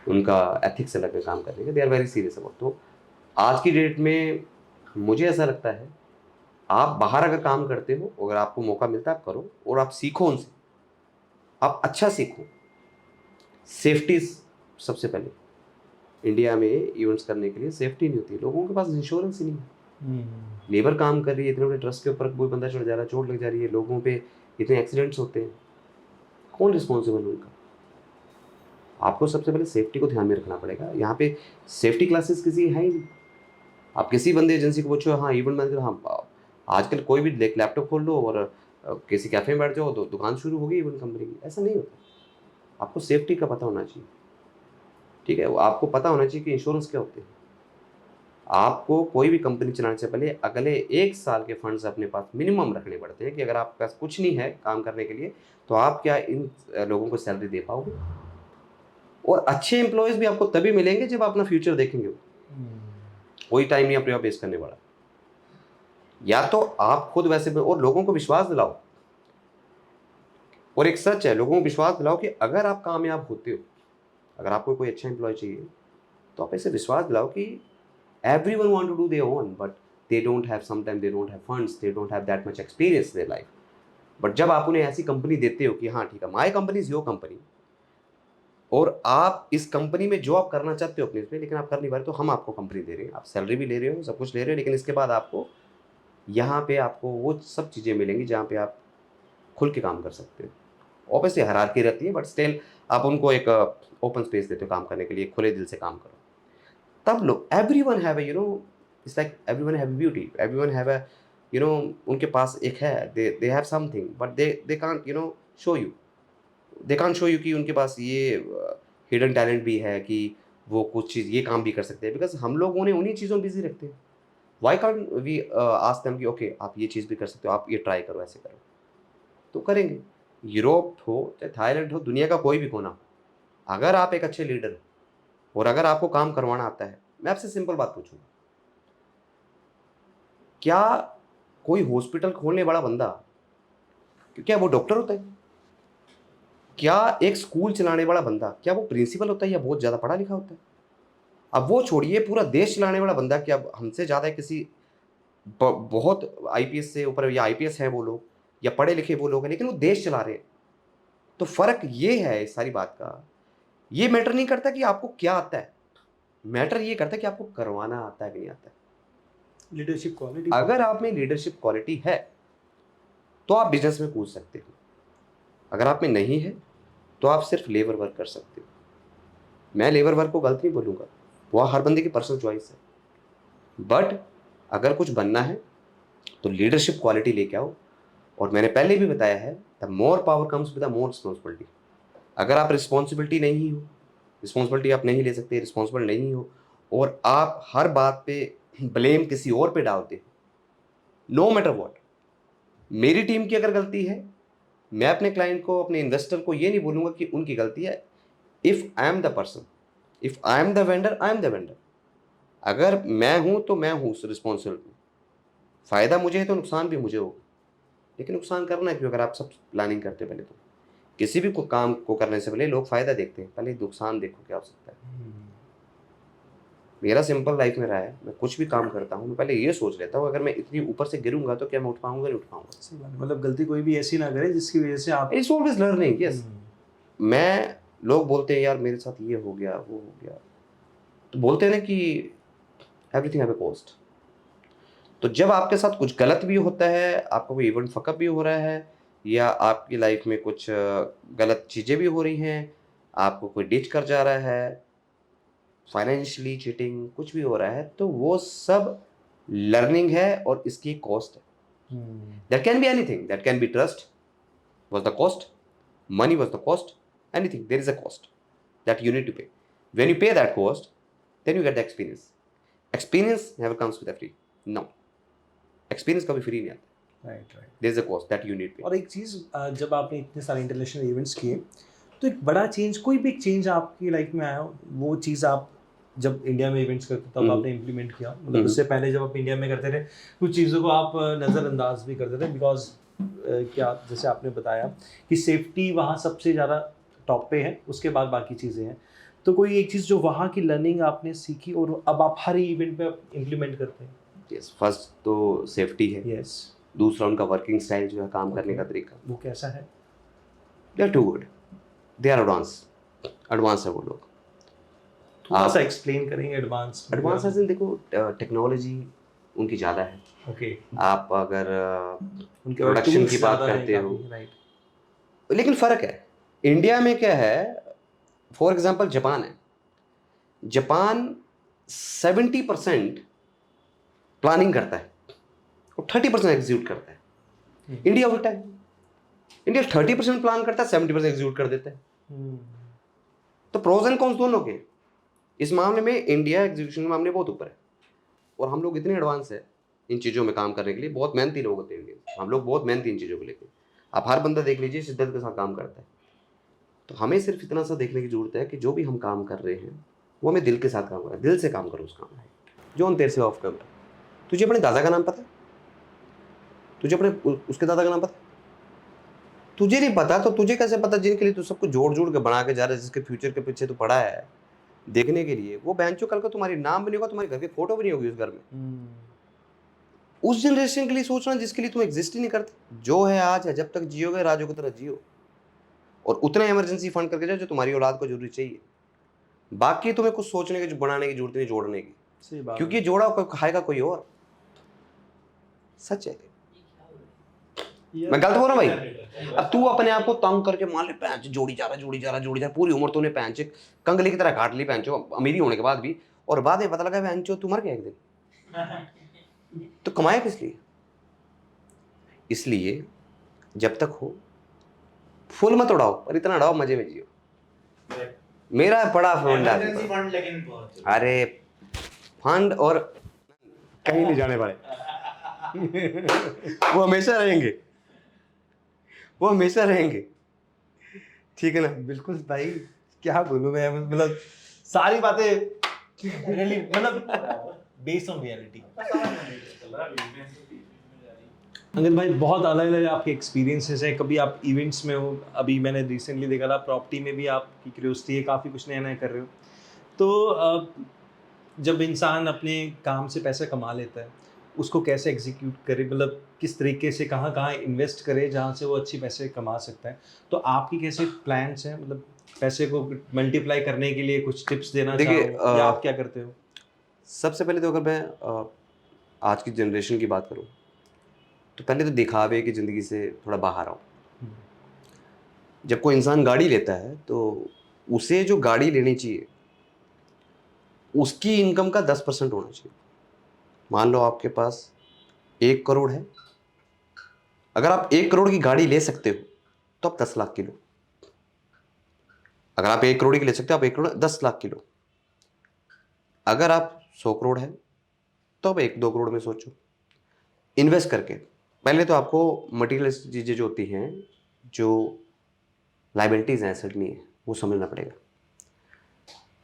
उनका एथिक्स अलग है काम करने का, they are very serious about. तो आज की डेट में मुझे ऐसा लगता है, आप बाहर अगर काम करते हो, अगर आपको मौका मिलता है आप करो और आप सीखो उनसे, आप अच्छा सीखो। सेफ्टी सबसे पहले। इंडिया में इवेंट्स करने के लिए सेफ्टी नहीं होती, लोगों के पास इंश्योरेंस ही नहीं है। लेबर काम कर रही है, इतने बड़े ट्रस्ट के ऊपर कोई बंदा चढ़ जा रहा है, चोट लग जा रही है, लोगों पे इतने एक्सीडेंट्स होते हैं, कौन रिस्पॉन्सिबल है उनका? आपको सबसे पहले सेफ्टी को ध्यान में रखना पड़ेगा। यहाँ पे सेफ्टी क्लासेस किसी है ही नहीं। आप किसी बंदे एजेंसी को पूछो, हाँ इवेंट मैनेजर, हाँ आजकल कोई भी लैपटॉप खोल लो और किसी कैफे में बैठ जाओ तो दुकान शुरू होगी इवेंट कंपनी की, ऐसा नहीं होता। आपको सेफ्टी का पता होना चाहिए, ठीक है? आपको पता होना चाहिए कि इंश्योरेंस क्या होते हैं। आपको कोई भी कंपनी चलाने से पहले अगले 1 साल के फंड्स अपने पास मिनिमम रखने पड़ते हैं कि अगर आपके पास कुछ नहीं है काम करने के लिए, तो आप क्या इन लोगों को सैलरी दे पाओगे? और अच्छे एम्प्लॉयज़ भी आपको तभी मिलेंगे जब आप अपना फ्यूचर देखेंगे। कोई टाइम नहीं अपने आप वेस्ट करने वाला। या तो आप खुद वैसे और लोगों को विश्वास दिलाओ। और एक सच है, लोगों को विश्वास दिलाओ कि अगर आप कामयाब होते हो, अगर आपको कोई अच्छा एम्प्लॉय चाहिए, तो आप ऐसे विश्वास दिलाओ कि everyone want to do their own, but they don't have, sometimes they don't have funds, they don't have that much experience in their life. But जब आप उन्हें ऐसी कंपनी देते हो कि हाँ ठीक है, my company is your company, और आप इस कंपनी में जो आप करना चाहते हो अपने इसमें, लेकिन आप कर नहीं पा रहे, तो हम आपको कंपनी दे रहे हैं, आप सैलरी भी ले रहे हो, सब कुछ ले रहे हो, लेकिन इसके बाद आपको यहाँ पे आपको वो सब चीज़ें मिलेंगी जहाँ पे आप खुल के काम कर सकते हो। ऑब्वियसली हायरार्की रहती है, बट स्टिल आप उनको एक ओपन स्पेस देते हो काम करने के लिए, खुले दिल से काम करो। तब लोग, everyone have it's like everyone have beauty, everyone have उनके पास एक है, they have something, but they can't show you, they can't show you कि उनके पास ये हिडन टैलेंट भी है कि वो कुछ चीज़ ये काम भी कर सकते हैं, बिकॉज हम लोग उन्हें उन्हीं चीज़ों में बिजी रखते हैं। Why can't we ask them कि ओके आप ये चीज़ भी कर सकते हो, आप ये ट्राई करो, ऐसे करो, तो करेंगे। यूरोप हो चाहे थाईलैंड हो, दुनिया का कोई भी कोना हो, अगर आप एक अच्छे लीडर हो और अगर आपको काम करवाना आता है, मैं आपसे सिंपल बात पूछूंगा, क्या कोई हॉस्पिटल खोलने वाला बंदा, क्या वो डॉक्टर होता है? क्या एक स्कूल चलाने वाला बंदा, क्या वो प्रिंसिपल होता है या बहुत ज़्यादा पढ़ा लिखा होता है? अब वो छोड़िए, पूरा देश चलाने वाला बंदा क्या हमसे ज़्यादा किसी बहुत IPS से ऊपर, या IPS है वो लोग या पढ़े लिखे वो लोग हैं, लेकिन वो देश चला रहे हैं, तो फ़र्क ये है इस सारी बात का, ये मैटर नहीं करता कि आपको क्या आता है, मैटर ये करता है कि आपको करवाना आता है कि नहीं आता है। लीडरशिप क्वालिटी, अगर आप में लीडरशिप क्वालिटी है तो आप बिजनेस में कूद सकते हो, अगर आप में नहीं है तो आप सिर्फ लेबर वर्क कर सकते हो। मैं लेबर वर्क को गलत नहीं बोलूँगा, वो हर बंदे की पर्सनल चॉइस है, बट अगर कुछ बनना है तो लीडरशिप क्वालिटी लेके आओ। और मैंने पहले भी बताया है, the more power comes with the more responsibility. अगर आप रिस्पॉन्सिबिलिटी नहीं हो, रिस्पॉन्सिबिलिटी आप नहीं ले सकते, रिस्पॉन्सिबल नहीं हो, और आप हर बात पे ब्लेम किसी और पे डालते हो, नो मैटर व्हाट, मेरी टीम की अगर गलती है, मैं अपने क्लाइंट को, अपने इन्वेस्टर को ये नहीं बोलूँगा कि उनकी गलती है। If I am the person, if I am the vendor, I am the vendor. अगर मैं हूँ तो मैं हूँ रिस्पॉन्सिबल, फ़ायदा मुझे है तो नुकसान भी मुझे होगा, लेकिन नुकसान करना क्यों? अगर आप सब प्लानिंग करते हो पहले, तो किसी भी काम को करने से पहले लोग फ़ायदा देखते हैं, पहले नुकसान देखो क्या हो सकता है। मेरा सिंपल लाइफ में रहा है, मैं कुछ भी काम करता हूँ मैं पहले ये सोच लेता हूँ, अगर मैं इतनी ऊपर से गिरूंगा तो क्या मैं उठ पाऊंगा? नहीं उठ पाऊंगा। सही बात है। मतलब गलती कोई भी ऐसी ना करे जिसकी वजह से आप इट्स ऑलवेज लर्निंग, यस। मैं, लोग बोलते हैं यार मेरे साथ ये हो गया, वो हो गया, तो बोलते हैं ना कि एवरीथिंग हैव अ कॉस्ट। तो जब आपके साथ कुछ गलत भी होता है, आपका कोई इवेंट फकअप भी हो रहा है, या आपकी लाइफ में कुछ गलत चीज़ें भी हो रही हैं, आपको कोई डिच कर जा रहा है, फाइनेंशियली चीटिंग कुछ भी हो रहा है, तो वो सब लर्निंग है और इसकी कॉस्ट है। That can be anything, that can be trust was the cost, money was the cost, anything, there is a cost that you need to pay. When you pay that cost, then you get the experience. Experience never comes with a free. No. Experience कभी free नहीं आता। Right right. There is a cost that you need to pay. और एक चीज़, जब आपने इतने सारे international events किए, तो एक बड़ा चेंज, कोई भी एक चेंज आपकी लाइफ में आया हो, वो चीज़ आप जब इंडिया में इवेंट्स करते तब आपने इम्प्लीमेंट किया, मतलब उससे पहले जब आप इंडिया में करते थे कुछ चीज़ों को आप नज़रअंदाज भी करते थे, बिकॉज क्या, जैसे आपने बताया कि सेफ्टी वहाँ सबसे ज़्यादा टॉप पे है, उसके बाद बाकी चीज़ें हैं। तो कोई एक चीज़ जो वहाँ की लर्निंग आपने सीखी और अब आप हर इवेंट पे इम्प्लीमेंट करते हैं? Yes, फर्स्ट तो सेफ्टी है। यस। दूसरा उनका वर्किंग स्टाइल जो है, काम करने का तरीका, वो कैसा है? They are too good, they are advance है वो लोग। थोड़ा सा एक्सप्लेन करेंगे एडवांस? एडवांस एज इन, देखो टेक्नोलॉजी उनकी ज़्यादा है। ओके। आप अगर उनके प्रोडक्शन की बात करते हो, राइट। लेकिन फ़र्क है। इंडिया में क्या है, फॉर एग्जांपल जापान है, जापान 70% प्लानिंग करता है और 30% एग्जीक्यूट करता है। इंडिया उल्टा है, इंडिया 30% प्लान करता है, 70% एग्जीक्यूट कर देता है। तो प्रोज एंड कॉन्स दोनों के। इस मामले में इंडिया एग्जीक्यूशन के मामले में बहुत ऊपर है, और हम लोग इतने एडवांस है इन चीज़ों में काम करने के लिए। बहुत मेहनती लोग होते हैं इंडिया, हम लोग बहुत मेहनती इन चीज़ों को लेकर। आप हर बंदा देख लीजिए, शिद्दत के साथ काम करता है। तो हमें सिर्फ इतना सा देखने की जरूरत है कि जो भी हम काम कर रहे हैं वो हमें दिल के साथ काम करना है, दिल से काम करो उस काम में। जो तेरे से ऑफ कैमरा, तुझे अपने दादा का नाम पता है? तुझे अपने उसके दादा का नाम पता है? तुझे नहीं पता तो तुझे कैसे पता? जिनके लिए तू सब कुछ जोड़ जोड़ के बना के जा रहा है, जिसके फ्यूचर के पीछे तू पड़ा है देखने के लिए, वो बहनचोद कल को तुम्हारी नाम भी नहीं होगा, तुम्हारे घर की फोटो भी नहीं होगी उस घर में। उस जनरेशन के लिए सोचना जिसके लिए तुम एग्जिस्ट ही नहीं करते। जो है आज है, जब तक जियोगे राजो की तरह जियो, और उतना इमरजेंसी फंड करके जाओ जो तुम्हारी औलाद को जरूरी चाहिए। बाकी तुम्हें कुछ सोचने की, बनाने की जरूरत नहीं, जोड़ने की। सही बात। क्योंकि जोड़ा खाएगा कोई और। सच है। मैं गलत बोल रहा हूँ भाई? अब तू अपने आप को तंग करके मान ले, पैंच जोड़ी जा रहा, पूरी उम्र तूने पैंच कंगली की तरह काट ली, पैंचो अमीरी होने के बाद भी, और बाद में पता लगा पैंचो तू मर गया एक दिन। तो कमाया किस लिए? इसलिए जब तक हो फुल मत उड़ाओ, पर इतना उड़ाओ मजे में जियो। मेरा बड़ा फंड है, अरे फंड और कहीं नहीं जाने वाले। वो हमेशा रहेंगे, वो हमेशा रहेंगे, ठीक है ना? बिल्कुल भाई, क्या बोलूं मैं, मतलब सारी बातें मतलब बेस्ड ऑन रियलिटी। अंगद भाई, बहुत अलग अलग आपके एक्सपीरियंसेस हैं। कभी आप इवेंट्स में हो, अभी मैंने रिसेंटली देखा था प्रॉपर्टी में भी आपकी क्यूरियोसिटी है, काफ़ी कुछ नया नया कर रहे हो। तो जब इंसान अपने काम से पैसा कमा लेता है उसको कैसे एग्जीक्यूट करे, मतलब किस तरीके से कहाँ कहाँ इन्वेस्ट करे जहाँ से वो अच्छी पैसे कमा सकता है। तो आपकी कैसे प्लान्स हैं, मतलब पैसे को मल्टीप्लाई करने के लिए कुछ टिप्स देना देखिए चाहो या आप क्या करते हो? सबसे पहले तो अगर मैं आज की जनरेशन की बात करूँ, तो पहले तो दिखावे की ज़िंदगी से थोड़ा बाहर आओ। हम्म, जब कोई इंसान गाड़ी लेता है तो उसे जो गाड़ी लेनी चाहिए उसकी इनकम का 10% होना चाहिए। मान लो आपके पास 1 करोड़ है, अगर आप 1 करोड़ की गाड़ी ले सकते हो तो आप 10 लाख की लो। अगर आप 1 करोड़ की ले सकते हो, आप 1 करोड़ 10 लाख की लो। अगर आप 100 करोड़ है तो आप 1-2 करोड़ में सोचो इन्वेस्ट करके। पहले तो आपको मटीरियल चीज़ें जो होती हैं, जो लाइबिलिटीज़ हैं, एसेट नहीं है, वो समझना पड़ेगा।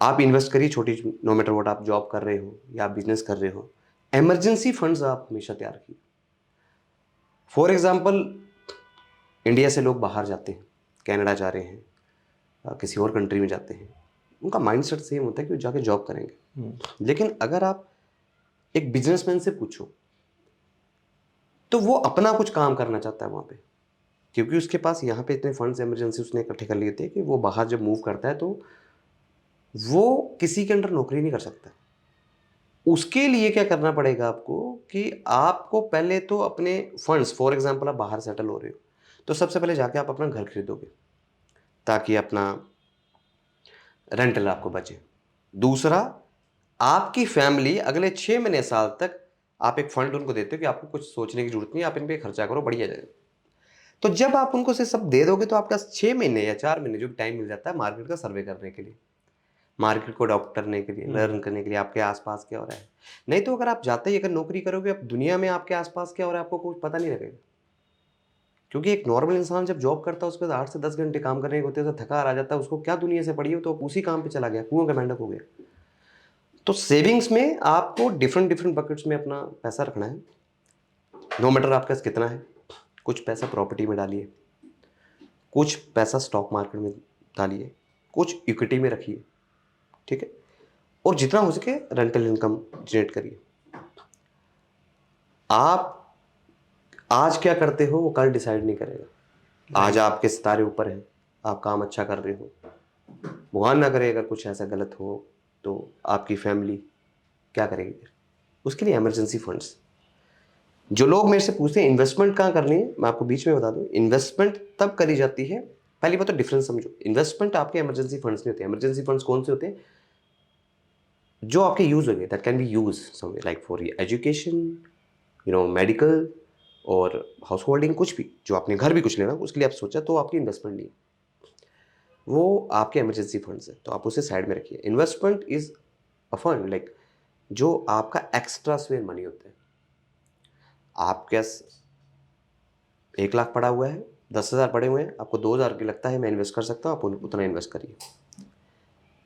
आप इन्वेस्ट करिए छोटी, नो मैटर व्हाट, आप जॉब कर रहे हो या आप बिजनेस कर रहे हो, इमरजेंसी फंड्स आप हमेशा तैयार रखिए। फॉर एग्जांपल, इंडिया से लोग बाहर जाते हैं, कनाडा जा रहे हैं, किसी और कंट्री में जाते हैं, उनका माइंडसेट सेम होता है कि वो जाके जॉब करेंगे। लेकिन अगर आप एक बिजनेसमैन से पूछो तो वो अपना कुछ काम करना चाहता है वहाँ पे, क्योंकि उसके पास यहाँ पे इतने फंड्स इमरजेंसी उसने इकट्ठे कर लिए थे कि वो बाहर जब मूव करता है तो वो किसी के अंडर नौकरी नहीं कर सकता। उसके लिए क्या करना पड़ेगा आपको कि आपको पहले तो अपने फंड्स, फॉर एग्जांपल आप बाहर सेटल हो रहे हो तो सबसे पहले जाके आप अपना घर खरीदोगे ताकि अपना रेंटल आपको बचे। दूसरा, आपकी फैमिली अगले 6 महीने साल तक आप एक फंड उनको देते हो कि आपको कुछ सोचने की जरूरत नहीं, आप इन पे खर्चा करो, बढ़िया जाएगा। तो जब आप उनको से सब दे दोगे तो आपका 6 महीने या 4 महीने जो भी टाइम मिल जाता है मार्केट का सर्वे करने के लिए, मार्केट को अडॉप्ट करने के लिए, लर्न करने के लिए आपके आसपास क्या हो रहा है। नहीं तो अगर आप जाते ही अगर नौकरी करोगे, अब दुनिया में आपके आसपास क्या हो रहा है आपको कुछ पता नहीं लगेगा। क्योंकि एक नॉर्मल इंसान जब जॉब करता है उसके बाद 8 से 10 घंटे काम करने के होते हैं, तो थका आ जाता है, उसको क्या दुनिया से पड़ी हो, तो उसी काम पे चला गया, कुआं का मेंढक हो गया। तो सेविंग्स में आपको डिफरेंट डिफरेंट बकेट्स में अपना पैसा रखना है, नो मैटर आपके पास कितना है। कुछ पैसा प्रॉपर्टी में डालिए, कुछ पैसा स्टॉक मार्केट में डालिए, कुछ इक्विटी में रखिए, ठीक है, और जितना हो सके रेंटल इनकम जनरेट करिए। आप आज क्या करते हो वो कल डिसाइड नहीं करेगा। आज आपके सितारे ऊपर हैं, आप काम अच्छा कर रहे हो, भगवान ना करे अगर कुछ ऐसा गलत हो तो आपकी फैमिली क्या करेगी फिर। उसके लिए इमरजेंसी फंड्स। जो लोग मेरे से पूछते हैं इन्वेस्टमेंट कहाँ करनी है, मैं आपको बीच में बता दूं, इन्वेस्टमेंट तब करी जाती है, पहली बात तो डिफरेंस समझो। इन्वेस्टमेंट आपके इमरजेंसी फंड्स नहीं होते। इमरजेंसी फंड्स कौन से होते हैं? जो आपके यूज होंगे, that can be use somewhere like for education, medical और हाउस होल्डिंग, कुछ भी जो आपने घर भी कुछ लेना उसके लिए आप सोचा तो आपकी इन्वेस्टमेंट नहीं, वो आपके इमरजेंसी फंड्स है, तो आप उसे साइड में रखिए। Investment is a fund like जो आपका एक्स्ट्रा स्वेयर मनी होता है। आपके 1 लाख पड़ा हुआ है, 10,000 पड़े हुए हैं, आपको 2,000 की लगता है मैं इन्वेस्ट कर सकता हूँ, आप उतना इन्वेस्ट करिए।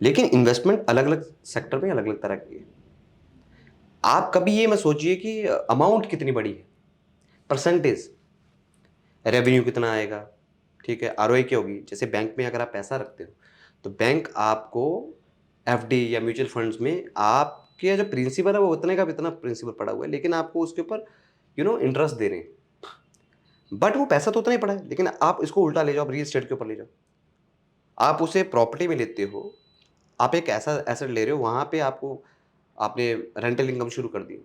लेकिन इन्वेस्टमेंट अलग अलग सेक्टर में अलग अलग तरह की है। आप कभी ये मत सोचिए कि अमाउंट कितनी बड़ी है, परसेंटेज, रेवेन्यू कितना आएगा, ठीक है, आरओआई क्या होगी। जैसे बैंक में अगर आप पैसा रखते हो तो बैंक आपको एफडी या म्यूचुअल फंड्स में आपके जो प्रिंसिपल है वो उतने का इतना प्रिंसिपल पड़ा हुआ है, लेकिन आपको उसके ऊपर इंटरेस्ट दे रहे हैं। बट वो पैसा तो उतना ही पड़ा है, लेकिन आप इसको उल्टा ले जाओ, रियल एस्टेट के ऊपर ले जाओ, आप उसे प्रॉपर्टी में लेते हो, आप एक ऐसा एसेट ले रहे हो, वहाँ पे आपने रेंटल इनकम शुरू कर दी,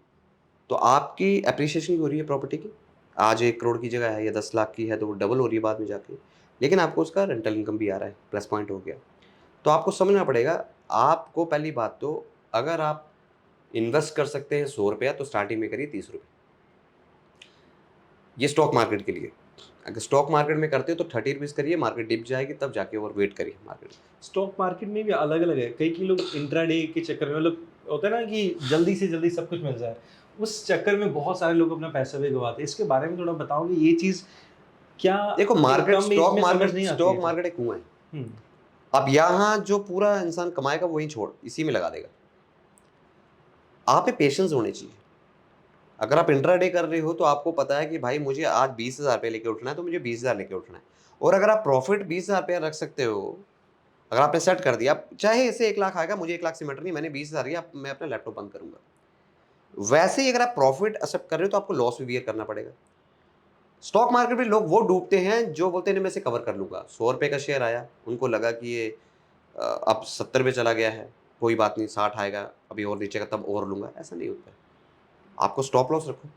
तो आपकी एप्रिसिएशन हो रही है प्रॉपर्टी की। आज 1 करोड़ की जगह है या 10 लाख की है तो वो डबल हो रही है बाद में जाके, लेकिन आपको उसका रेंटल इनकम भी आ रहा है, प्लस पॉइंट हो गया। तो आपको समझना पड़ेगा। आपको पहली बात तो, अगर आप इन्वेस्ट कर सकते हैं 100 रुपया तो स्टार्टिंग में करिए 30 रुपये। ये स्टॉक मार्केट के लिए। अगर स्टॉक मार्केट में करते हो तो 30 रुपीज़ करिए, मार्केट डिप जाएगी तब जाके और वेट करिए मार्केट। स्टॉक मार्केट में भी अलग अलग है, कई लोग इंट्राडे के चक्कर में, मतलब होता है ना कि जल्दी से जल्दी सब कुछ मिल जाए, उस चक्कर में बहुत सारे लोग अपना पैसा भी गवाते हैं। इसके बारे में थोड़ा बताओगे, ये चीज़ क्या देखो, मार्केट, कम एज स्टॉक में समझ मार्केट नहीं आती स्टॉक है? मार्केट एक कुआं है। हम्म, अब यहाँ जो पूरा इंसान कमाएगा वही छोड़ इसी में लगा देगा। आप पे पेशेंस होने चाहिए। अगर आप इंट्राडे कर रहे हो तो आपको पता है कि भाई मुझे आज 20,000 रुपये लेके उठना है तो मुझे 20,000 लेके उठना है। और अगर आप प्रॉफिट 20,000 रुपया रख सकते हो, अगर आपने सेट कर दिया, चाहे इसे 1 लाख आएगा, मुझे 1 लाख से मैटर नहीं, मैंने 20,000 किया, मैं अपना लैपटॉप बंद करूंगा। वैसे ही अगर आप प्रॉफिट एक्सेप्ट कर रहे हो तो आपको लॉस भी बियर करना पड़ेगा। स्टॉक मार्केट में लोग वो डूबते हैं जो बोलते हैं मैं इसे कवर कर लूंगा। 100 रुपए का शेयर आया, उनको लगा कि ये अब 70 पे चला गया है, कोई बात नहीं 60 आएगा, अभी और नीचे का तब और लूंगा। ऐसा नहीं होता है। आपको स्टॉप लॉस रखो।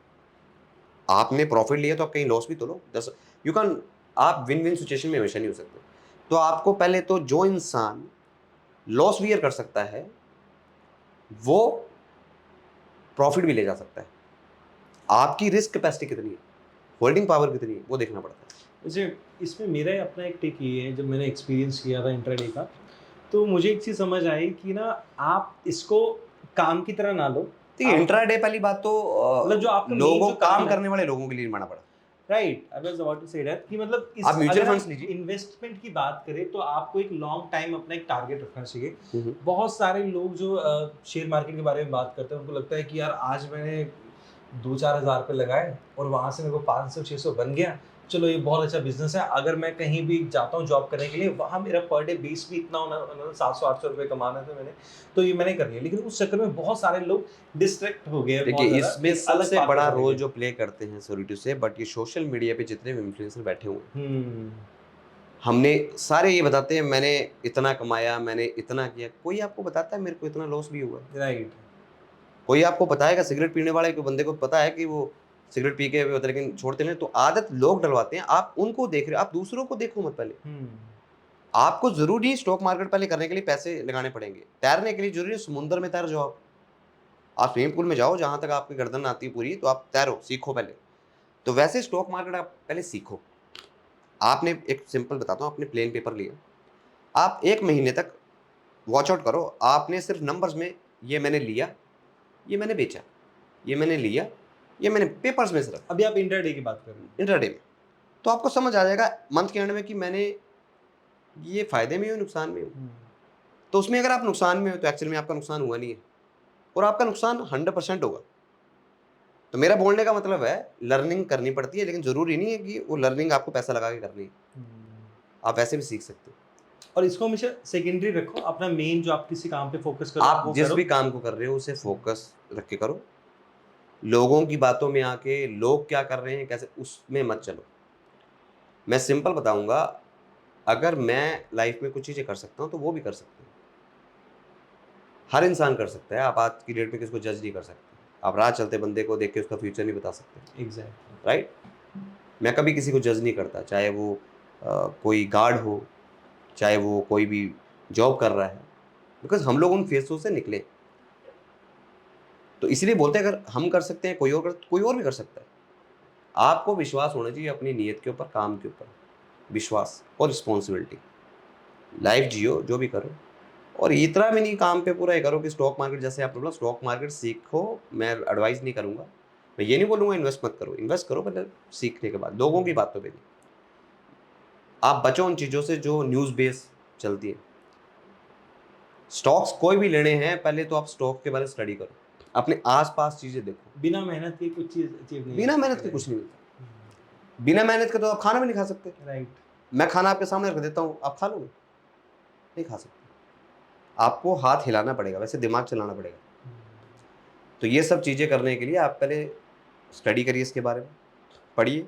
आपने प्रॉफिट लिया तो आप कहीं लॉस भी तो लो। 10 यू कैन, आप विन विन सिचुएशन में हमेशा नहीं हो सकते। तो आपको पहले तो जो इंसान लॉस बियर कर सकता है वो प्रॉफिट भी ले जा सकता है। आपकी रिस्क कैपेसिटी कितनी है, होल्डिंग पावर कितनी है, वो देखना पड़ता है। वैसे इसमें मेरा अपना एक टेक ये है, जब मैंने एक्सपीरियंस किया था इंट्राडे का, तो मुझे एक चीज़ समझ आई कि ना आप इसको काम की तरह ना लो। देखिए आप इंट्राडे पहली बात तो मतलब जो आपका मेन लोगों जो काम काम है, करने वाले लोगों के लिए माना पड़ा। Right, I was about to say that कि मतलब इस आप म्यूचुअल अगर फंड्स आप लीजिए। इन्वेस्टमेंट की बात करें तो आपको एक लॉन्ग टाइम अपना एक टारगेट रखना चाहिए। हम्म। बहुत सारे लोग जो शेयर मार्केट के बारे में बात करते हैं, उनको लगता है कि यार आज मैंने 2-4 हज़ार रुपये लगाए और वहाँ से मेरे को 500-600 बन गया, चलो ये बहुत अच्छा बिजनेस है। अगर मैं कहीं भी जाता हूँ जॉब करने के लिए, वहाँ मेरा पर डे बेस भी इतना होना, 700-800 रुपये कमाना था मैंने, तो ये मैंने कर लिया। लेकिन उस चक्कर में बहुत सारे लोग डिस्ट्रैक्ट हो गए हैं बहुत देखिए ज़्यादा इसमें एक अलग सबसे पाथ पे बड़ा चले रोल गए। जो प्ले करते हैं, सॉरी टू से, बट ये सोशल मीडिया पे जितने भी इन्फ्लुएंसर बैठे हुए हैं, हम्म, हमने सारे ये बताते हैं मैंने इतना कमाया, मैंने इतना किया। कोई आपको बताता है मेरे को इतना लॉस भी हुआ है? राइट। कोई आपको बताएगा? सिगरेट पीने वाले को बंदे को पता है कि वो सिगरेट पी के होता है, लेकिन छोड़ते नहीं। तो आदत लोग डलवाते हैं, आप उनको देख रहे हो, आप दूसरों को देखो मत पहले। आपको जरूरी नहीं स्टॉक मार्केट पहले करने के लिए पैसे लगाने पड़ेंगे। तैरने के लिए जरूरी है समुद्र में तैर जाओ। आप स्विमिंग पूल में जाओ जहां तक आपकी गर्दन आती है पूरी, तो आप तैरो, सीखो पहले। तो वैसे स्टॉक मार्केट आप पहले सीखो। आपने एक सिंपल बताता हूँ, आपने प्लेन पेपर लिया, आप 1 महीने तक वॉच आउट करो। आपने सिर्फ नंबर्स में ये मैंने लिया, ये मैंने बेचा, ये मैंने लिया, ये मैंने पेपर्स में सिर्फ अभी आप इंट्राडे की बात कर रहे हैं। इंटरडे में। तो आपको समझ आ जाएगा मंथ के एंड में कि मैंने ये फायदे में हूँ, नुकसान में हूँ। तो उसमें अगर आप नुकसान में हो तो एक्चुअली में आपका नुकसान हुआ नहीं है, और आपका नुकसान 100% होगा। तो मेरा बोलने का मतलब है लर्निंग करनी पड़ती है, लेकिन जरूरी नहीं है कि वो लर्निंग आपको पैसा लगा के करनी है। आप वैसे भी सीख सकते हो। और इसको हमेशा सेकेंडरी रखो, अपना मेन जो आप किसी काम पे फोकस करो आप वो जिस करो। भी काम को कर रहे हो उसे फोकस रख के करो। लोगों की बातों में आके लोग क्या कर रहे हैं कैसे, उसमें मत चलो। मैं सिंपल बताऊंगा, अगर मैं लाइफ में कुछ चीजें कर सकता हूं तो वो भी कर सकते हैं। हर इंसान कर सकता है। आप आज की डेट में किसको जज नहीं कर सकते। आप राह चलते बंदे को देख के उसका फ्यूचर नहीं बता सकते। एग्जैक्टली। राइट। मैं कभी किसी को जज नहीं करता, चाहे वो कोई गार्ड हो, चाहे वो कोई भी जॉब कर रहा है, बिकॉज हम लोग उन फेसों से निकले। तो इसलिए बोलते हैं अगर हम कर सकते हैं कोई और भी कर सकता है। आपको विश्वास होना चाहिए अपनी नीयत के ऊपर, काम के ऊपर विश्वास और रिस्पॉन्सिबिलिटी। लाइफ जियो, जो भी करो, और इतना भी नहीं काम पे पूरा ये करो कि स्टॉक मार्केट, जैसे आप बोला स्टॉक मार्केट सीखो। मैं एडवाइस नहीं करूंगा, मैं ये नहीं बोलूंगा इन्वेस्ट मत करो, इन्वेस्ट करो पहले सीखने के बाद, लोगों की बातों पे नहीं। आप बचो उन चीज़ों से जो न्यूज़ बेस चलती है। स्टॉक्स कोई भी लेने हैं, पहले तो आप स्टॉक के बारे में स्टडी करो, अपने आसपास चीज़ें देखो। बिना मेहनत के कुछ चीज अचीव नहीं बिना मेहनत के कुछ नहीं मिलता। बिना मेहनत के तो आप खाना भी नहीं खा सकते। राइट। मैं खाना आपके सामने रख देता हूँ, आप खा लोगे? नहीं खा सकते। आपको हाथ हिलाना पड़ेगा, वैसे दिमाग चलाना पड़ेगा। तो ये सब चीज़ें करने के लिए आप पहले स्टडी करिए, इसके बारे में पढ़िए,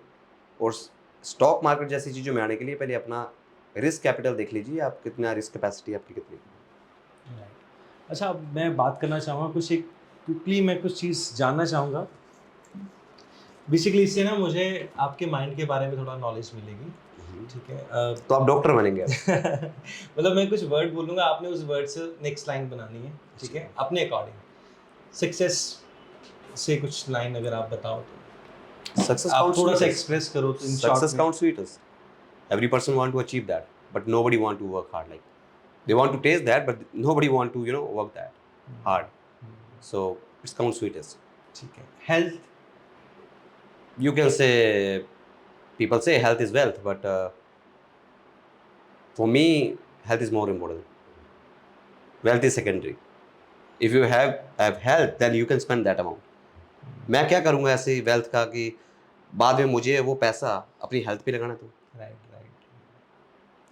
और स्टॉक मार्केट जैसी चीज़ों में आने के लिए पहले अपना रिस्क कैपिटल देख लीजिए, आप कितना रिस्क कैपेसिटी आपकी कितनी। अच्छा, अब मैं बात करना चाहूँगा कुछ, एक क्विकली मैं कुछ चीज़ जानना चाहूँगा। बेसिकली इससे ना मुझे आपके माइंड के बारे में थोड़ा नॉलेज मिलेगी। ठीक है। तो आप डॉक्टर बनेंगे। मतलब मैं कुछ वर्ड बोलूँगा, आपने उस वर्ड से नेक्स्ट लाइन बनानी है। ठीक है, अपने अकॉर्डिंग। सक्सेस से कुछ लाइन अगर आप बताओ तो सक्सेस आप काउंट्स थोड़ा सा स्वीटर्स। एक्सप्रेस करो तो इन शॉर्ट सक्सेस में। Counts sweaters. Every person want to achieve that, but nobody want to work hard. Like they want to taste that, but nobody want to work that hard. So it's counts sweetest. ठीक है। Health. You can say, people say health is wealth, but for me health is more important. Wealth is secondary. If you have health, then you can spend that amount. मैं क्या करूँगा ऐसे wealth का कि बाद में मुझे वो पैसा अपनी हेल्थ पे लगाना। तो right right.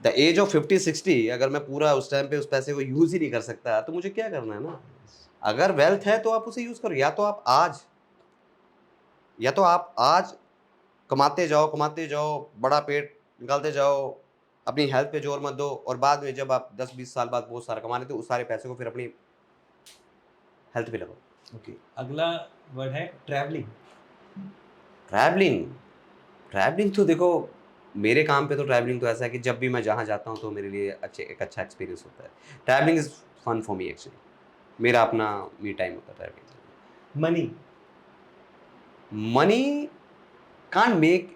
The age of 50-60 अगर मैं पूरा उस टाइम पे उस पैसे को यूज ही नहीं कर सकता तो मुझे क्या करना है ना। अगर वेल्थ है तो आप उसे यूज़ करो, या तो आप आज कमाते जाओ, बड़ा पेट निकालते जाओ, अपनी हेल्थ पे ज़ोर मत दो और बाद में जब आप 10-20 साल बाद बहुत सारा कमा लेते हो, उस सारे पैसे को फिर अपनी हेल्थ पे लगाओ। ओके, अगला वर्ड है ट्रैवलिंग। ट्रैवलिंग, ट्रैवलिंग तो देखो, मेरे काम पे तो ट्रैवलिंग तो ऐसा है कि जब भी मैं जहाँ जाता हूँ तो मेरे लिए एक अच्छा एक्सपीरियंस होता है। Travelling is fun for me actually. मेरा अपना मी टाइम होता है travelling. Money. Money can't make,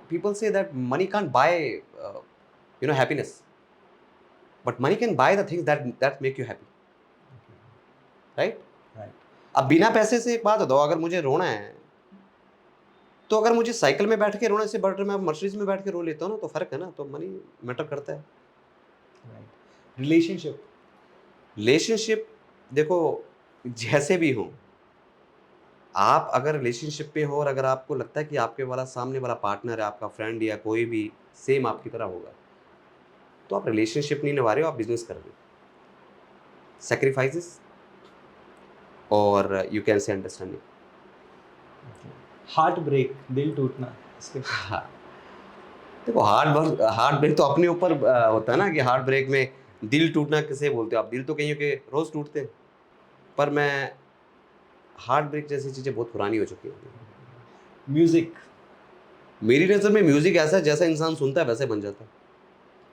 people say that money can't buy, happiness. But money can buy the things that make you happy, right? Right. अब बिना पैसे से एक बात बताओ, अगर मुझे रोना है, तो अगर मुझे साइकिल में बैठ के रोने से बेटर मैं मर्सिडीज में बैठ के रो लेता हूँ ना, तो फ़र्क है ना, तो मनी मैटर करता है। राइट। रिलेशनशिप। रिलेशनशिप, देखो, जैसे भी हो, आप अगर रिलेशनशिप में हो और अगर आपको लगता है कि आपके वाला सामने वाला पार्टनर है, आपका फ्रेंड या कोई भी सेम आपकी तरह होगा, तो आप रिलेशनशिप नहीं निभा रहे हो, आप बिज़नेस कर रहे हो। सैक्रिफाइसेस और you can say understanding. Heart break, दिल टूटना, इसके हाँ, देखो, हार्ट ब्रेक तो अपने ऊपर होता है ना, कि हार्ट ब्रेक में दिल टूटना किसे बोलते हो आप? दिल तो कईयों के रोज़ टूटते हैं। पर मैं हार्ट ब्रेक जैसी चीज़ें बहुत पुरानी हो चुकी हैं। म्यूजिक। मेरी नज़र में म्यूज़िक ऐसा है, जैसा इंसान सुनता है वैसे बन जाता है।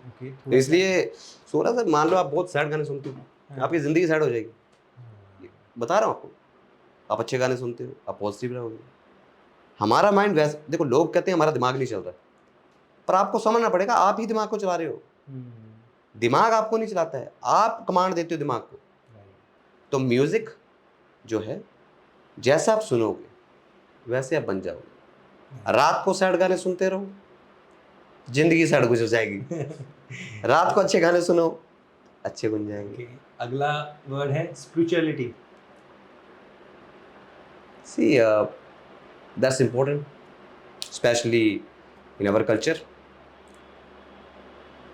ओके, तो थोड़ा सा। इसलिए थोड़ा-सा मान लो आप बहुत सैड गाने सुनते हो, हाँ। आपकी ज़िंदगी सैड हो जाएगी। हाँ। बता रहा हूँ आपको। आप अच्छे गाने सुनते हो, आप पॉज़िटिव रहोगे। हमारा माइंड वैसे, देखो, लोग कहते हैं हमारा दिमाग नहीं चल रहा है, पर आपको समझना पड़ेगा, आप ही दिमाग को चला रहे हो। दिमाग आपको नहीं चलाता है, आप कमांड देते हो दिमाग को। तो म्यूज़िक जो है, जैसा आप सुनोगे, वैसे आप बन जाओगे। रात को सैड गाने सुनते रहो, ज़िंदगी सैड गुज़र जाएगी। रात को अच्छे गाने सुनो, अच्छे बन जाएँगे। ओके, अगला वर्ड है spirituality. See that's important, specially in our culture.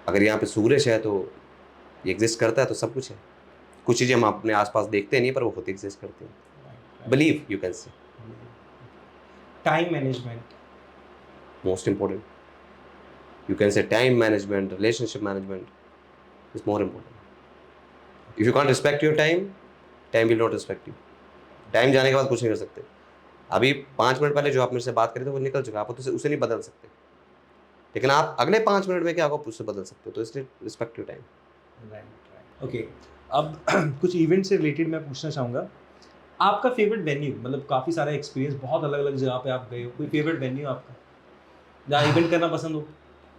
अगर यहाँ पे सूरज है तो ये एग्ज़िस्ट करता है, तो सब कुछ है। कुछ चीज़ें हम अपने आस-पास देखते नहीं, पर वो खुद एग्ज़िस्ट करती हैं। बिलीव यू कैन से। Time management. Most important, you can say time management, relationship management is more important. If you can't respect your time, time will not respect you. Time जाने के बाद कुछ नहीं कर सकते। अभी 5 मिनट पहले जो आप मेरे से बात कर रहे थे वो निकल चुका है, आप तो उसे नहीं बदल सकते, लेकिन आप अगले 5 मिनट में क्या आप उससे बदल सकते हो, तो इसलिए respect your time. Right. Okay, अब कुछ इवेंट से रिलेटेड मैं पूछना चाहूँगा, आपका फेवरेट वेन्यू, मतलब काफ़ी सारा एक्सपीरियंस, बहुत अलग अलग जगह पे आप गए हो, कोई फेवरेट वेन्यू आपका जहाँ इवेंट करना पसंद हो?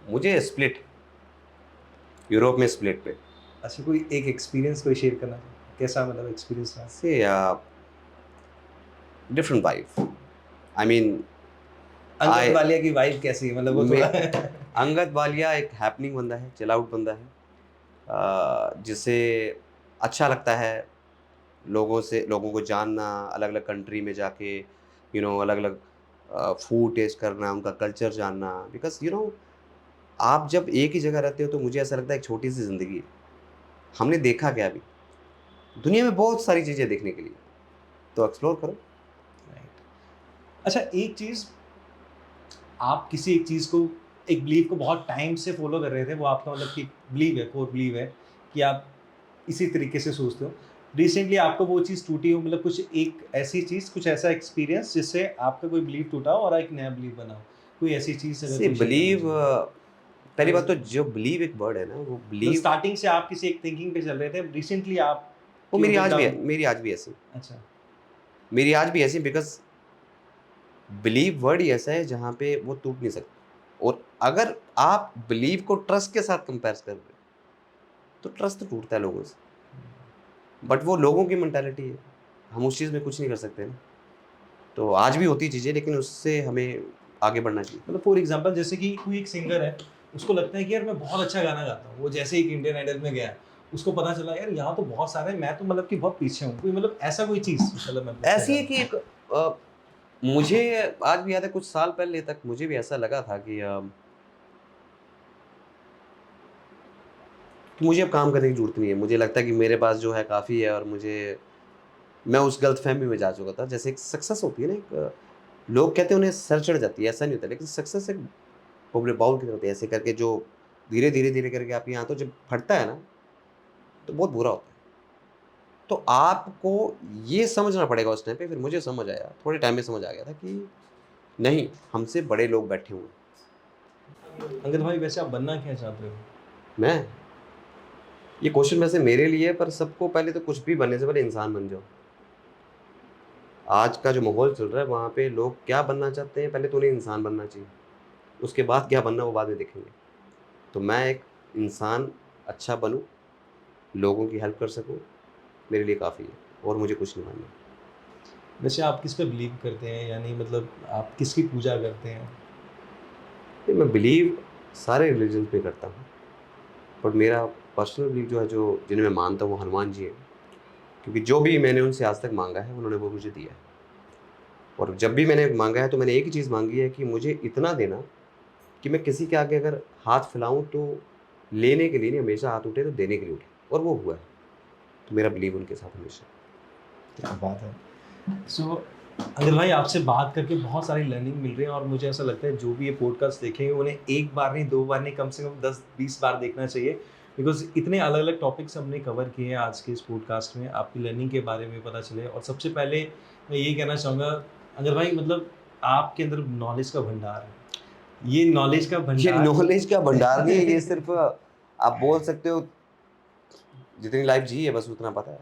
मुझे स्प्लिट, यूरोप में स्प्लिट पे अच्छा, कोई एक एक्सपीरियंस कोई शेयर करना चाहो? कैसा मतलब एक्सपीरियंस रहा? से different vibe, I mean, Angad I Walia की वाइब कैसी है, मतलब वो मैं थोड़ा अंगद वालिया एक हैपनिंग बंदा है, चिल आउट बंदा है, जिसे अच्छा लगता है लोगों को जानना, अलग-अलग कंट्री में जाके अलग-अलग फूड टेस्ट करना, उनका कल्चर जानना, बिकॉज़ आप जब एक ही जगह रहते हो तो मुझे ऐसा लगता है एक छोटी-सी ज़िंदगी है। हमने देखा क्या अभी? दुनिया में बहुत सारी चीज़ें देखने के लिए, तो एक्सप्लोर करो। राइट। अच्छा, एक चीज़, आप किसी एक चीज़ को, एक बिलीव को बहुत टाइम से फॉलो कर रहे थे, वो आपका मतलब कि बिलीव है, कोर बिलीव है कि आप इसी तरीके से सोचते हो। रिसेंटली आपको वो चीज़ टूटी हो, मतलब कुछ एक ऐसी चीज़, कुछ ऐसा एक्सपीरियंस जिससे आपका कोई बिलीव टूटा हो और एक नया बिलीव बना हो? कोई ऐसी चीज़ अगर से कोई शेयर करना बिलीव, चाहे? पहली बात मतलब तो जो बिलीव एक वर्ड है ना, वो मतलब बिलीव, स्टार्टिंग से आप किसी एक थिंकिंग पे चल रहे थे, रिसेंटली आप वो क्यों ब्रेक डाउन? मेरी आज भी ऐसी, अच्छा। बिकॉज़ बिलीव वर्ड ही ऐसा है जहाँ पे वो टूट नहीं सकता, और अगर आप बिलीव को ट्रस्ट के साथ कंपेयर कर रहे हो, तो ट्रस्ट तो टूटता है लोगों से, बट वो लोगों की मेंटालिटी है, हम उस चीज़ में कुछ नहीं कर सकते ना। तो आज भी होती चीज़ें, लेकिन उससे हमें आगे बढ़ना चाहिए। मतलब फॉर एग्जांपल, जैसे कि कोई एक सिंगर है, उसको लगता है कि यार मैं बहुत अच्छा गाना गाता हूँ, वो जैसे एक इंडियन आइडल में गया, उसको पता चला यार यहाँ तो बहुत सारे हैं, मैं तो मतलब कि बहुत पीछे हूँ, कोई मतलब ऐसा कोई चीज़, मतलब मैं पूछना ऐसी चाह है रहा कि मुझे आज भी याद है, कुछ साल पहले तक मुझे भी ऐसा लगा था कि मुझे अब काम करने की ज़रूरत नहीं है। मुझे लगता है कि मेरे पास जो है काफ़ी है, और मुझे मैं उस गलतफहमी में जा चुका था। जैसे एक सक्सेस होती है ना, एक लोग कहते हैं उन्हें सर चढ़ जाती है, ऐसा नहीं होता, लेकिन सक्सेस एक बुबले बाउल की तरह होती है, ऐसे करके जो धीरे करके आपकी आंतों जब फटता है ना, तो बहुत बुरा होता है। तो आपको ये समझना पड़ेगा उस टाइम पे। फिर मुझे समझ आया, थोड़े टाइम में समझ आ गया था कि नहीं, हमसे बड़े लोग बैठे हुए हैं। अंगद भाई वैसे आप बनना क्या चाहते हो? मैं, ये क्वेश्चन वैसे मेरे लिए है, पर सबको पहले तो कुछ भी बनने से पहले इंसान बन जाओ। आज का जो माहौल चल रहा है वहाँ पे लोग क्या बनना चाहते हैं, पहले तो उन्हें इंसान बनना चाहिए, उसके बाद क्या बनना वो बाद में देखेंगे। तो मैं एक इंसान अच्छा बनूँ, लोगों की हेल्प कर सकूँ, मेरे लिए काफ़ी है, और मुझे कुछ नहीं मानना। वैसे आप किस पे बिलीव करते हैं, यानी मतलब आप किसकी पूजा करते हैं? नहीं, मैं बिलीव सारे रिलीजन पे करता हूँ, पर मेरा पर्सनल बिलीव जो है, जो जिन्हें मैं मानता हूँ, वो हनुमान जी हैं। क्योंकि जो भी मैंने उनसे आज तक मांगा है उन्होंने वो मुझे दिया है। और जब भी मैंने मांगा है तो मैंने एक ही चीज़ मांगी है कि मुझे इतना देना कि मैं किसी के आगे अगर हाथ फैलाऊँ तो लेने के लिए नहीं, हमेशा हाथ उठे तो देने के लिए उठे, और वो हुआ है। तो मेरा बिलीव उनके साथ हमेशा। क्या बात है। सो अनिल भाई आपसे बात करके बहुत सारी लर्निंग मिल रही है, और मुझे ऐसा लगता है जो भी ये पॉडकास्ट देखेंगे उन्हें एक बार नहीं, 2 बार नहीं, कम से कम 10-20 बार देखना चाहिए, बिकॉज़ इतने अलग-अलग टॉपिक्स हमने कवर किए हैं आज के इस पॉडकास्ट में, आपकी लर्निंग के बारे में पता चले। और सबसे पहले मैं ये कहना चाहूँगा अनिल भाई, मतलब आपके अंदर नॉलेज का भंडार है। ये नॉलेज का ये भंडार नॉलेज का भंडार नहीं है, ये सिर्फ आप बोल सकते हो जितनी लाइफ जी है बस उतना पता है।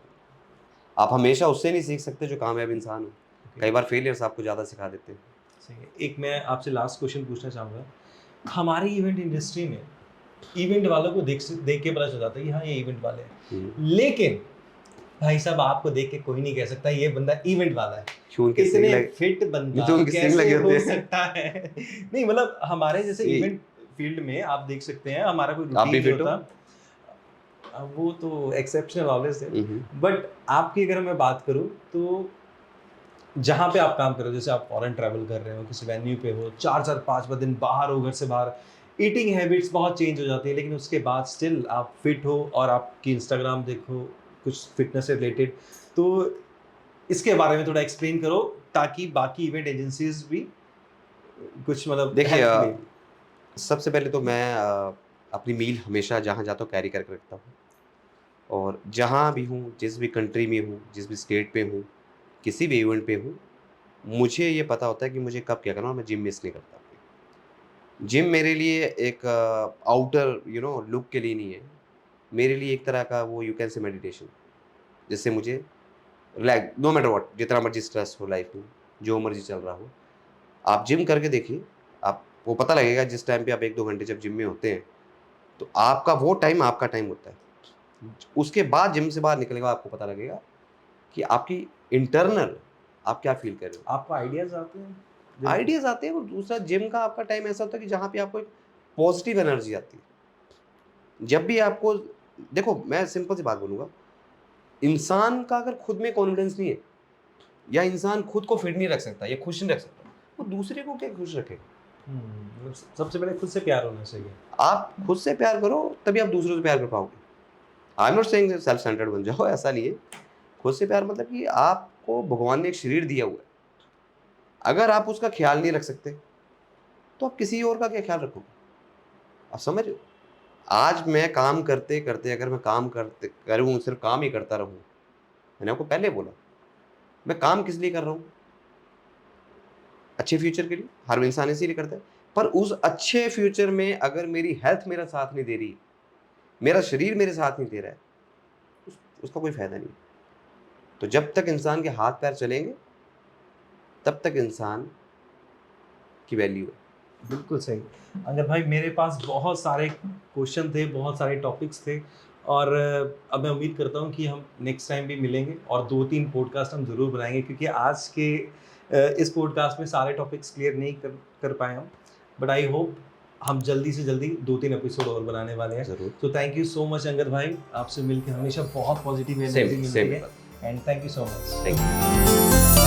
आप हमेशा उससे नहीं सीख सकते जो कामयाब इंसान हो। कई बार फेलियर्स आपको ज़्यादा सिखा देते हैं। सही है। एक मैं आपसे लास्ट क्वेश्चन पूछना चाहूँगा, हमारी इवेंट इंडस्ट्री में इवेंट वालों को देख के पता चल जाता है कि हाँ ये इवेंट वाले हैं, लेकिन भाई साहब आपको देख के कोई नहीं कह सकता ये बंदा इवेंट वाला है। क्यों उनके सिंग इतने लगे, फिट बंदा तो उनके सिंग कैसे लगे हो होते हैं। सकता है? नहीं मतलब हमारे जैसे See, इवेंट फील्ड में आप देख सकते हैं हमारा कोई आप भी रूटीन नहीं फिट हो? होता। वो तो एक्सेप्शनल ऑलवेज है, हम्म। बट आपकी अगर मैं बात करूँ तो जहाँ पे आप काम कर रहे हो, जैसे आप फॉरेन ट्रैवल कर रहे हो, किसी वेन्यू पे हो, 4-4 5-5 दिन बाहर हो, घर से बाहर, ईटिंग हैबिट्स बहुत चेंज हो जाती है, लेकिन उसके बाद स्टिल आप फिट हो, और आपकी इंस्टाग्राम देखो कुछ फिटनेस से रिलेटेड। तो इसके बारे में थोड़ा एक्सप्लेन करो ताकि बाकी इवेंट एजेंसीज भी कुछ मतलब देखिए, हेल्प ले। सबसे पहले तो मैं अपनी मील हमेशा जहाँ जाता हूँ कैरी करके रखता हूँ। और जहाँ भी हूँ, जिस भी कंट्री में हूँ, जिस भी स्टेट पे हूँ, किसी भी इवेंट पे हूँ, मुझे ये पता होता है कि मुझे कब क्या करना है, और मैं जिम मिस नहीं करता। जिम मेरे लिए एक आउटर लुक के लिए नहीं है। मेरे लिए एक तरह का वो यू कैन से मेडिटेशन, जिससे मुझे रिलैक्स, नो मैटर व्हाट, जितना मर्जी स्ट्रेस हो लाइफ में, जो मर्जी चल रहा हो, आप जिम करके देखिए, आपको पता लगेगा। जिस टाइम पे आप 1-2 घंटे जब जिम में होते हैं, तो आपका वो टाइम आपका टाइम होता है। उसके बाद जिम से बाहर निकलेगा, आपको पता लगेगा कि आपकी इंटरनल आप क्या फ़ील कर रहे हो। आपको आइडियाज आते हैं? आइडियाज़ आते हैं, और दूसरा जिम का आपका टाइम ऐसा होता है कि जहाँ पे आपको एक पॉजिटिव एनर्जी आती है। जब भी आपको, देखो मैं सिंपल सी बात बोलूँगा, इंसान का अगर खुद में कॉन्फिडेंस नहीं है, या इंसान खुद को फिट नहीं रख सकता, या खुश नहीं रख सकता, वो दूसरे को क्या खुश रखेगा? मतलब सबसे पहले खुद से प्यार होना चाहिए। आप खुद से प्यार करो, तभी आप दूसरों से प्यार कर पाओगे। I am not saying self centred बन जाओ, ऐसा नहीं है। खुद से प्यार मतलब कि आपको भगवान ने एक शरीर दिया हुआ है, अगर आप उसका ख्याल नहीं रख सकते तो आप किसी और का क्या ख्याल रखोगे? आप समझ रहे हो? आज मैं काम करते करते, अगर मैं काम करते करूँ, सिर्फ काम ही करता रहूँ, मैंने आपको पहले बोला, मैं काम किस लिए कर रहा हूँ? अच्छे फ्यूचर के लिए। हर इंसान इसीलिए करता है। पर उस अच्छे फ्यूचर में अगर मेरी हेल्थ मेरा साथ नहीं दे रही, मेरा शरीर मेरे साथ नहीं दे रहा है, उसका कोई फायदा नहीं। तो जब तक इंसान के हाथ पैर चलेंगे, तब तक इंसान की वैल्यू है। बिल्कुल सही। अगर भाई मेरे पास बहुत सारे क्वेश्चन थे, बहुत सारे टॉपिक्स थे, और अब मैं उम्मीद करता हूँ कि हम नेक्स्ट टाइम भी मिलेंगे और 2-3 पॉडकास्ट हम ज़रूर बनाएंगे, क्योंकि आज के इस पॉडकास्ट में सारे टॉपिक्स क्लियर नहीं कर पाए हम, बट आई होप हम जल्दी से जल्दी 2-3 एपिसोड और बनाने वाले हैं। ज़रूर। तो thank you so much Angad भाई, आपसे मिलकर हमेशा बहुत पॉजिटिव एनर्जी सेम मिलती सेम। है, and thank you so much. Thank you.